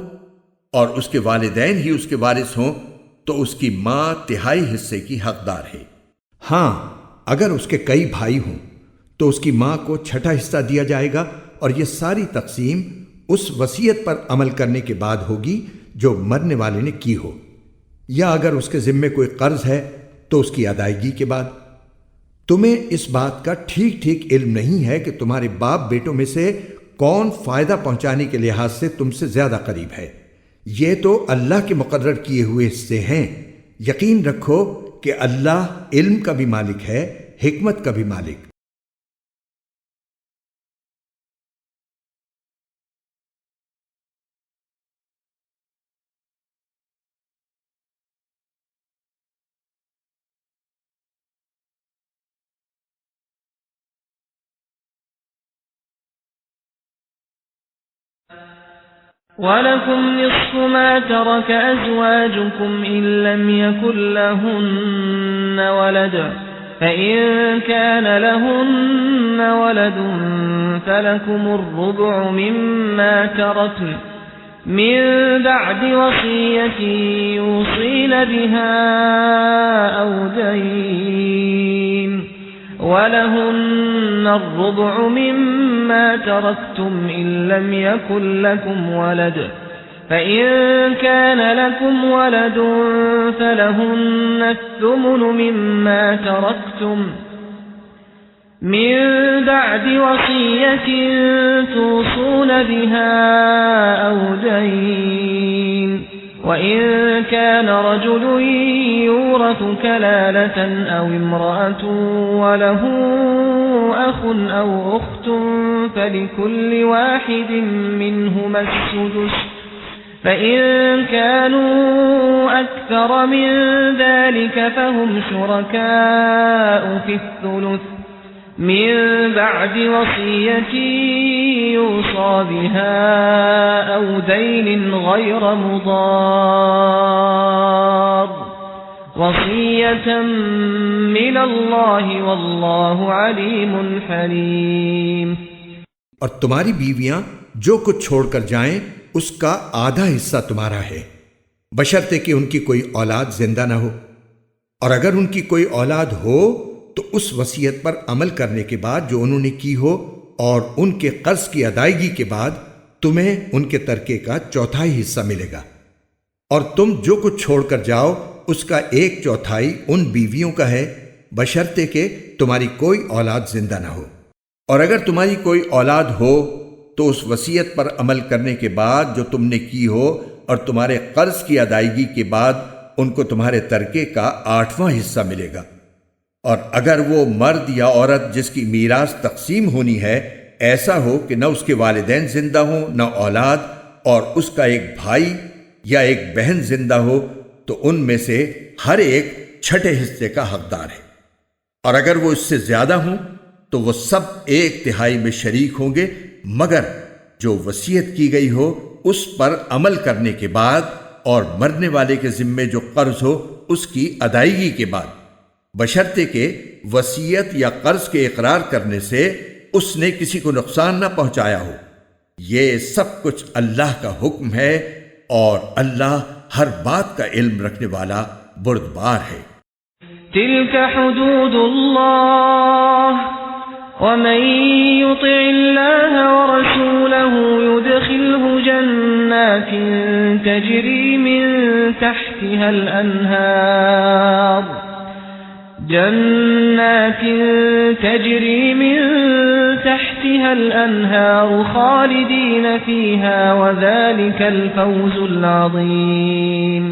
Speaker 2: اور اس کے والدین ہی اس کے وارث ہوں تو اس کی ماں 1/3 حصے کی حقدار ہے۔ ہاں اگر اس کے کئی بھائی ہوں تو اس کی ماں کو 6واں حصہ دیا جائے گا، اور یہ ساری تقسیم اس وصیت پر عمل کرنے کے بعد ہوگی جو مرنے والے نے کی ہو، یا اگر اس کے ذمے کوئی قرض ہے تو اس کی ادائیگی کے بعد۔ تمہیں اس بات کا ٹھیک ٹھیک علم نہیں ہے کہ تمہارے باپ بیٹوں میں سے کون فائدہ پہنچانے کے لحاظ سے تم سے زیادہ قریب ہے، یہ تو اللہ کے مقرر کیے ہوئے حصے ہیں۔ یقین رکھو کہ اللہ علم کا بھی مالک ہے، حکمت کا بھی مالک۔
Speaker 1: وَلَكُمْ نِصْفُ مَا تَرَكَ أَزْوَاجُكُمْ إِن لَّمْ يَكُن لَّهُنَّ وَلَدٌ فَإِن كَانَ لَهُنَّ وَلَدٌ فَلَكُمُ الرُّبُعُ مِمَّا تَرَكْنَ مِن بَعْدِ وَصِيَّةٍ يُوصِينَ بِهَا أَوْ دَيْنٍ وَلَهُنَّ الرُّبُعُ مِمَّا تَرَكْتُمْ إِن لَّمْ يَكُن لَّكُمْ وَلَدٌ فَإِن كَانَ لَكُمْ وَلَدٌ فَلَهُنَّ الثُّمُنُ مِمَّا تَرَكْتُمْ مِن بَعْدِ وَصِيَّةٍ تُوصُونَ بِهَا أَوْ دَيْنٍ وَإِن كَانَ رَجُلٌ يُورَثُ كَلَالَةً أَوْ امْرَأَةٌ وَلَهُ أَخٌ أَوْ أُخْتٌ فَلِكُلِّ وَاحِدٍ مِّنْهُمَا السُّدُسُ فَإِن كَانُوا أَكْثَرَ مِن ذَلِكَ فَهُمْ شُرَكَاءُ فِي الثُّلُثِ من بعد وصية يوصى بها أو دين غير مضار وصية من الله والله عليم حليم۔
Speaker 2: اور تمہاری بیویاں جو کچھ چھوڑ کر جائیں اس کا آدھا حصہ تمہارا ہے، بشرطے کہ ان کی کوئی اولاد زندہ نہ ہو، اور اگر ان کی کوئی اولاد ہو تو اس وصیت پر عمل کرنے کے بعد جو انہوں نے کی ہو اور ان کے قرض کی ادائیگی کے بعد تمہیں ان کے ترکے کا چوتھائی حصہ ملے گا، اور تم جو کچھ چھوڑ کر جاؤ اس کا 1/4 ان بیویوں کا ہے، بشرطے کہ تمہاری کوئی اولاد زندہ نہ ہو۔ اور اگر تمہاری کوئی اولاد ہو تو اس وصیت پر عمل کرنے کے بعد جو تم نے کی ہو اور تمہارے قرض کی ادائیگی کے بعد ان کو تمہارے ترکے کا 8واں حصہ ملے گا۔ اور اگر وہ مرد یا عورت جس کی میراث تقسیم ہونی ہے ایسا ہو کہ نہ اس کے والدین زندہ ہوں نہ اولاد، اور اس کا ایک بھائی یا ایک بہن زندہ ہو، تو ان میں سے ہر ایک 6 حصے کا حقدار ہے۔ اور اگر وہ اس سے زیادہ ہوں تو وہ سب 1/3 میں شریک ہوں گے، مگر جو وصیت کی گئی ہو اس پر عمل کرنے کے بعد اور مرنے والے کے ذمے جو قرض ہو اس کی ادائیگی کے بعد، بشرطے کہ وصیت یا قرض کے اقرار کرنے سے اس نے کسی کو نقصان نہ پہنچایا ہو۔ یہ سب کچھ اللہ کا حکم ہے، اور اللہ ہر بات کا علم رکھنے والا بردبار ہے۔
Speaker 1: تلك حدود الله ومن يطع الله ورسوله يدخله جنات تجري من تحتها الأنهار خالدين فيها وذلك الفوز العظيم۔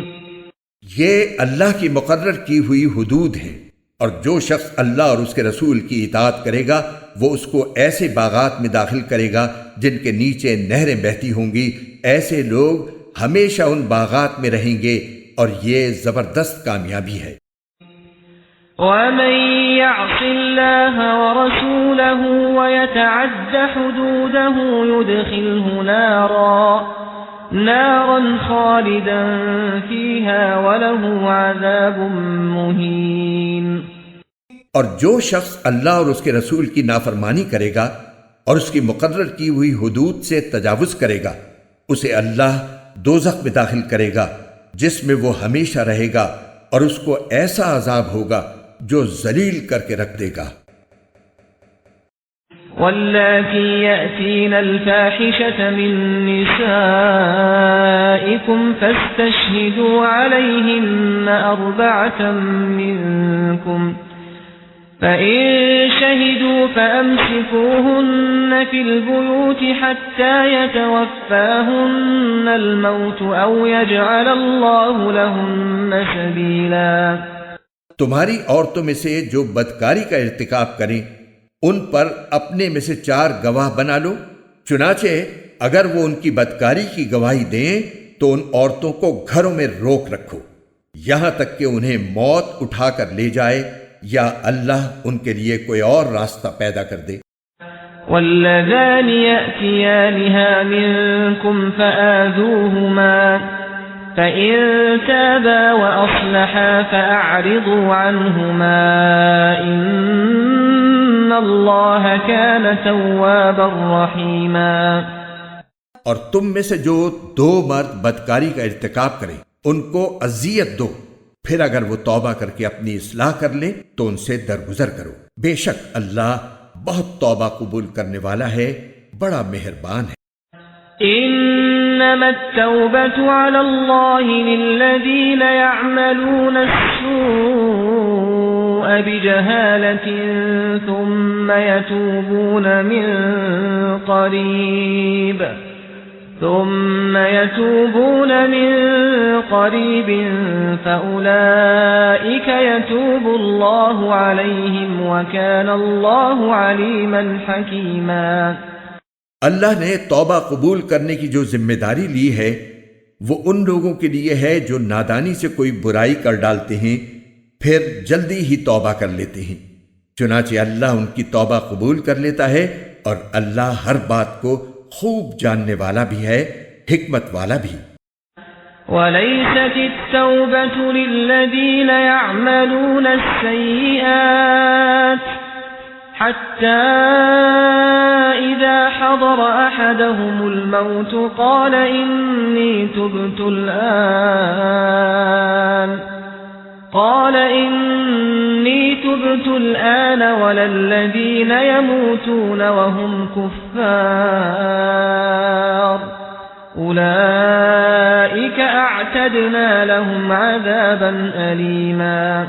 Speaker 2: یہ اللہ کی مقرر کی ہوئی حدود ہیں، اور جو شخص اللہ اور اس کے رسول کی اطاعت کرے گا وہ اس کو ایسے باغات میں داخل کرے گا جن کے نیچے نہریں بہتی ہوں گی، ایسے لوگ ہمیشہ ان باغات میں رہیں گے، اور یہ زبردست کامیابی ہے۔
Speaker 1: ومن يعص الله ورسوله ويتعد حدوده يدخله نارا خالدا فيها وله عذاب مهين۔
Speaker 2: اور جو شخص اللہ اور اس کے رسول کی نافرمانی کرے گا اور اس کی مقرر کی ہوئی حدود سے تجاوز کرے گا، اسے اللہ دوزخ میں داخل کرے گا جس میں وہ ہمیشہ رہے گا، اور اس کو ایسا عذاب ہوگا جو ذلیل کر کے رکھ دے گا۔
Speaker 1: واللاتي يأتين الفاحشة من نسائكم فاستشهدوا عليهن 4 منكم، فإن شهدوا فأمسكوهن في البيوت حتى يتوفاهن الموت أو يجعل الله لهن سبيلا۔
Speaker 2: تمہاری عورتوں میں سے جو بدکاری کا ارتکاب کریں ان پر اپنے میں سے 4 گواہ بنا لو، چنانچہ اگر وہ ان کی بدکاری کی گواہی دیں تو ان عورتوں کو گھروں میں روک رکھو یہاں تک کہ انہیں موت اٹھا کر لے جائے یا اللہ ان کے لیے کوئی اور راستہ پیدا کر دے۔
Speaker 1: واللذان يأتيانها منكم فآذوهما فإن تابا وأصلحا فأعرضوا عنهما إن الله كان توابا رحيما۔
Speaker 2: اور تم میں سے جو 2 مرد بدکاری کا ارتکاب کریں ان کو اذیت دو، پھر اگر وہ توبہ کر کے اپنی اصلاح کر لیں تو ان سے درگزر کرو، بے شک اللہ بہت توبہ قبول کرنے والا ہے، بڑا مہربان ہے۔
Speaker 1: انما التوبة على الله للذين يعملون السوء بجهالة ثم يتوبون من قريب فأولئك يتوب الله عليهم وكان الله عليما حكيما۔
Speaker 2: اللہ نے توبہ قبول کرنے کی جو ذمہ داری لی ہے وہ ان لوگوں کے لیے ہے جو نادانی سے کوئی برائی کر ڈالتے ہیں پھر جلدی ہی توبہ کر لیتے ہیں، چنانچہ اللہ ان کی توبہ قبول کر لیتا ہے، اور اللہ ہر بات کو خوب جاننے والا بھی ہے، حکمت والا بھی۔
Speaker 1: وليست التوبة للذين يعملون السيئات حتى إذا حضر أحدهم الموت قال إني تبت الآن ولا الذين يموتون وهم كفار أولئك أعتدنا لهم عذابا أليما۔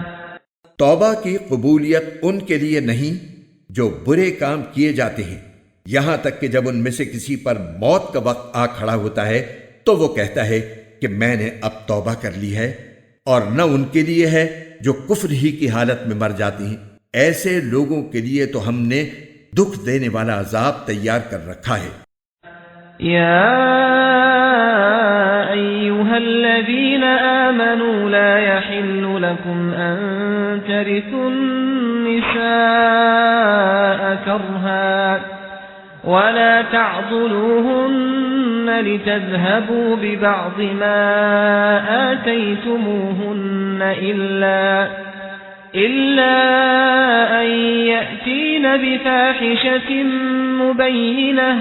Speaker 2: توبہ کی قبولیت ان کے لیے نہیں جو برے کام کیے جاتے ہیں، یہاں تک کہ جب ان میں سے کسی پر موت کا وقت آ کھڑا ہوتا ہے تو وہ کہتا ہے کہ میں نے اب توبہ کر لی ہے، اور نہ ان کے لیے ہے جو کفر ہی کی حالت میں مر جاتی ہیں۔ ایسے لوگوں کے لیے تو ہم نے دکھ دینے والا عذاب تیار کر رکھا ہے۔
Speaker 1: يا أيها الذين آمنوا لا يحل لكم أن ترثوا النساء كرها ولا تعضلوهن لتذهبوا ببعض ما آتيتموهن إلا أن يأتين بفاحشة مبينة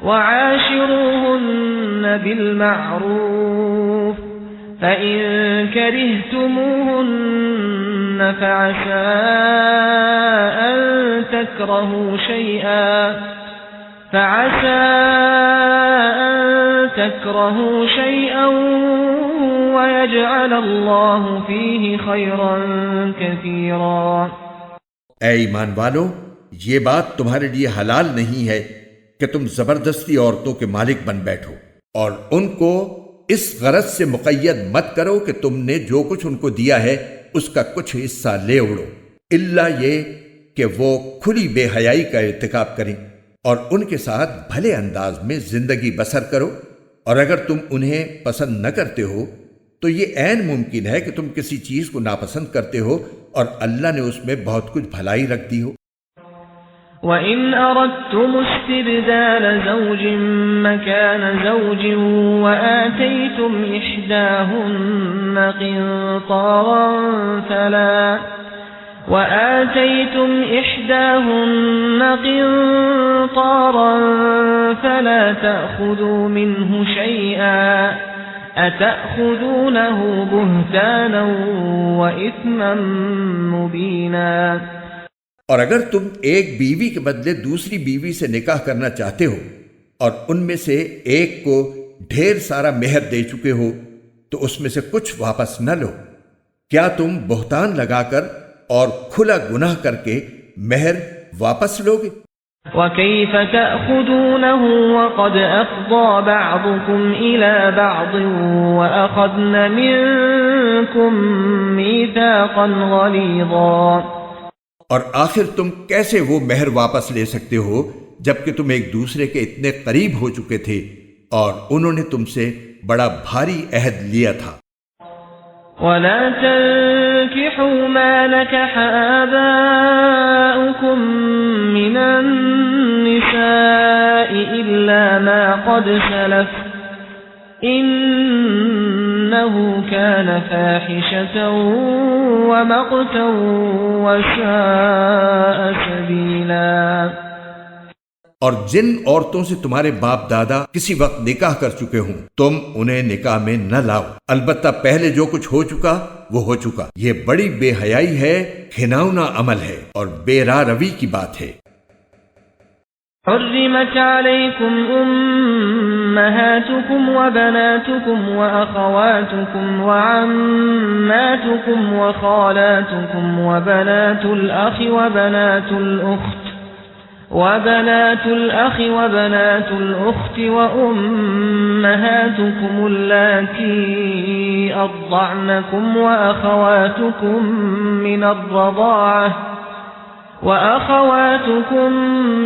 Speaker 1: وعاشروهن بالمعروف فإن كرهتموهن فعسى أن تكرهوا شيئا ويجعل الله فيه خيرا كثيرا۔
Speaker 2: اے ایمان والو، یہ بات تمہارے لیے حلال نہیں ہے کہ تم زبردستی عورتوں کے مالک بن بیٹھو، اور ان کو اس غرض سے مقید مت کرو کہ تم نے جو کچھ ان کو دیا ہے اس کا کچھ حصہ لے اڑو، الا یہ کہ وہ کھلی بے حیائی کا ارتکاب کریں، اور ان کے ساتھ بھلے انداز میں زندگی بسر کرو۔ اور اگر تم انہیں پسند نہ کرتے ہو تو یہ عین ممکن ہے کہ تم کسی چیز کو ناپسند کرتے ہو اور اللہ نے اس میں بہت کچھ بھلائی رکھ دی ہو۔
Speaker 1: وَإِنْ أَرَدْتُمُ اسْتِبْدَالَ زَوْجٍ مَّكَانَ زَوْجٍ وَآتَيْتُمْ إِحْدَاهُنَّ قِنطَارًا فَلَا تَأْخُذُوا مِنْهُ شَيْئًا أَتَأْخُذُونَهُ بُهْتَانًا وَإِثْمًا مُّبِينًا۔
Speaker 2: اور اگر تم ایک بیوی کے بدلے دوسری بیوی سے نکاح کرنا چاہتے ہو اور ان میں سے ایک کو ڈھیر سارا مہر دے چکے ہو تو اس میں سے کچھ واپس نہ لو، کیا تم بہتان لگا کر اور کھلا گناہ کر کے مہر واپس لوگے؟
Speaker 1: وَكَيْفَ تَأْخُذُونَهُ وَقَدْ أَفْضَىٰ بَعْضُكُمْ إِلَىٰ بَعْضٍ وَأَخَذْنَ مِنكُم مِّيثَاقًا غَلِيظًا۔
Speaker 2: اور آخر تم کیسے وہ مہر واپس لے سکتے ہو جبکہ تم ایک دوسرے کے اتنے قریب ہو چکے تھے اور انہوں نے تم سے بڑا بھاری عہد لیا تھا۔
Speaker 1: وَلَا تَنكِحُوا مَا نَكَحَ آبَاؤُكُم مِّنَ النِّسَاءِ إِلَّا مَا قَدْ سَلَفَ إِنَّهُ كَانَ فَاحِشَةً وَمَقْتًا وَسَاءَ سَبِيلًا۔
Speaker 2: اور جن عورتوں سے تمہارے باپ دادا کسی وقت نکاح کر چکے ہوں تم انہیں نکاح میں نہ لاؤ، البتہ پہلے جو کچھ ہو چکا وہ ہو چکا، یہ بڑی بے حیائی ہے، گھناؤنا عمل ہے اور بے راہ روی کی بات ہے۔
Speaker 1: حرمت عليكم أمهاتكم وبناتكم وأخواتكم وعماتكم وخالاتكم وبنات الأخ وبنات الأخت وأمهاتكم اللاتي أرضعنكم وأخواتكم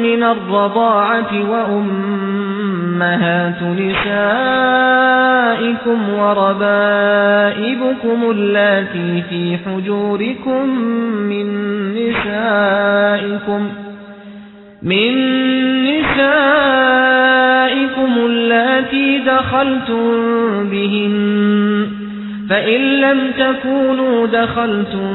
Speaker 1: من الرضاعة وأمهات نسائكم وربائبكم اللاتي في حجوركم من نسائكم نسائكم اللاتي دخلتم بهن فإن لم تكونوا دخلتم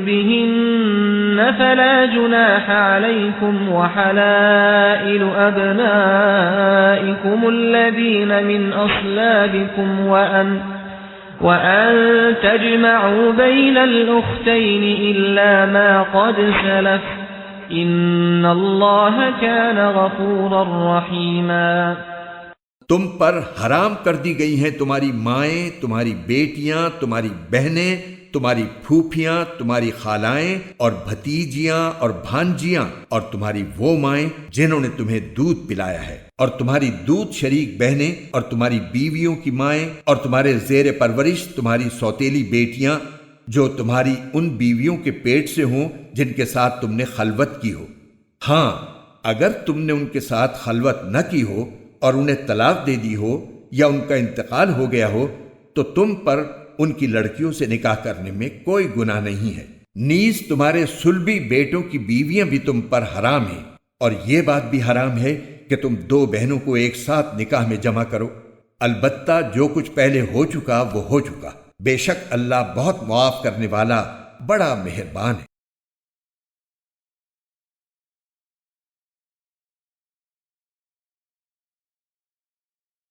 Speaker 1: بهن فلا جناح عليكم وحلائل أبنائكم الذين من أصلابكم وأن تجمعوا بين الأختين إلا ما قد سلف إن الله كان غفورا رحيما۔
Speaker 2: تم پر حرام کر دی گئی ہیں تمہاری مائیں، تمہاری بیٹیاں، تمہاری بہنیں، تمہاری پھوپھیاں، تمہاری خالائیں اور بھتیجیاں اور بھانجیاں، اور تمہاری وہ مائیں جنہوں نے تمہیں دودھ پلایا ہے، اور تمہاری دودھ شریک بہنیں، اور تمہاری بیویوں کی مائیں، اور تمہارے زیر پرورش تمہاری سوتیلی بیٹیاں جو تمہاری ان بیویوں کے پیٹ سے ہوں جن کے ساتھ تم نے خلوت کی ہو۔ ہاں، اگر تم نے ان کے ساتھ خلوت نہ کی ہو اور انہیں طلاق دے دی ہو یا ان کا انتقال ہو گیا ہو تو تم پر ان کی لڑکیوں سے نکاح کرنے میں کوئی گناہ نہیں ہے۔ نیز تمہارے صلبی بیٹوں کی بیویاں بھی تم پر حرام ہیں، اور یہ بات بھی حرام ہے کہ تم دو بہنوں کو ایک ساتھ نکاح میں جمع کرو۔ البتہ جو کچھ پہلے ہو چکا وہ ہو چکا، بے شک اللہ بہت معاف کرنے والا بڑا مہربان ہے۔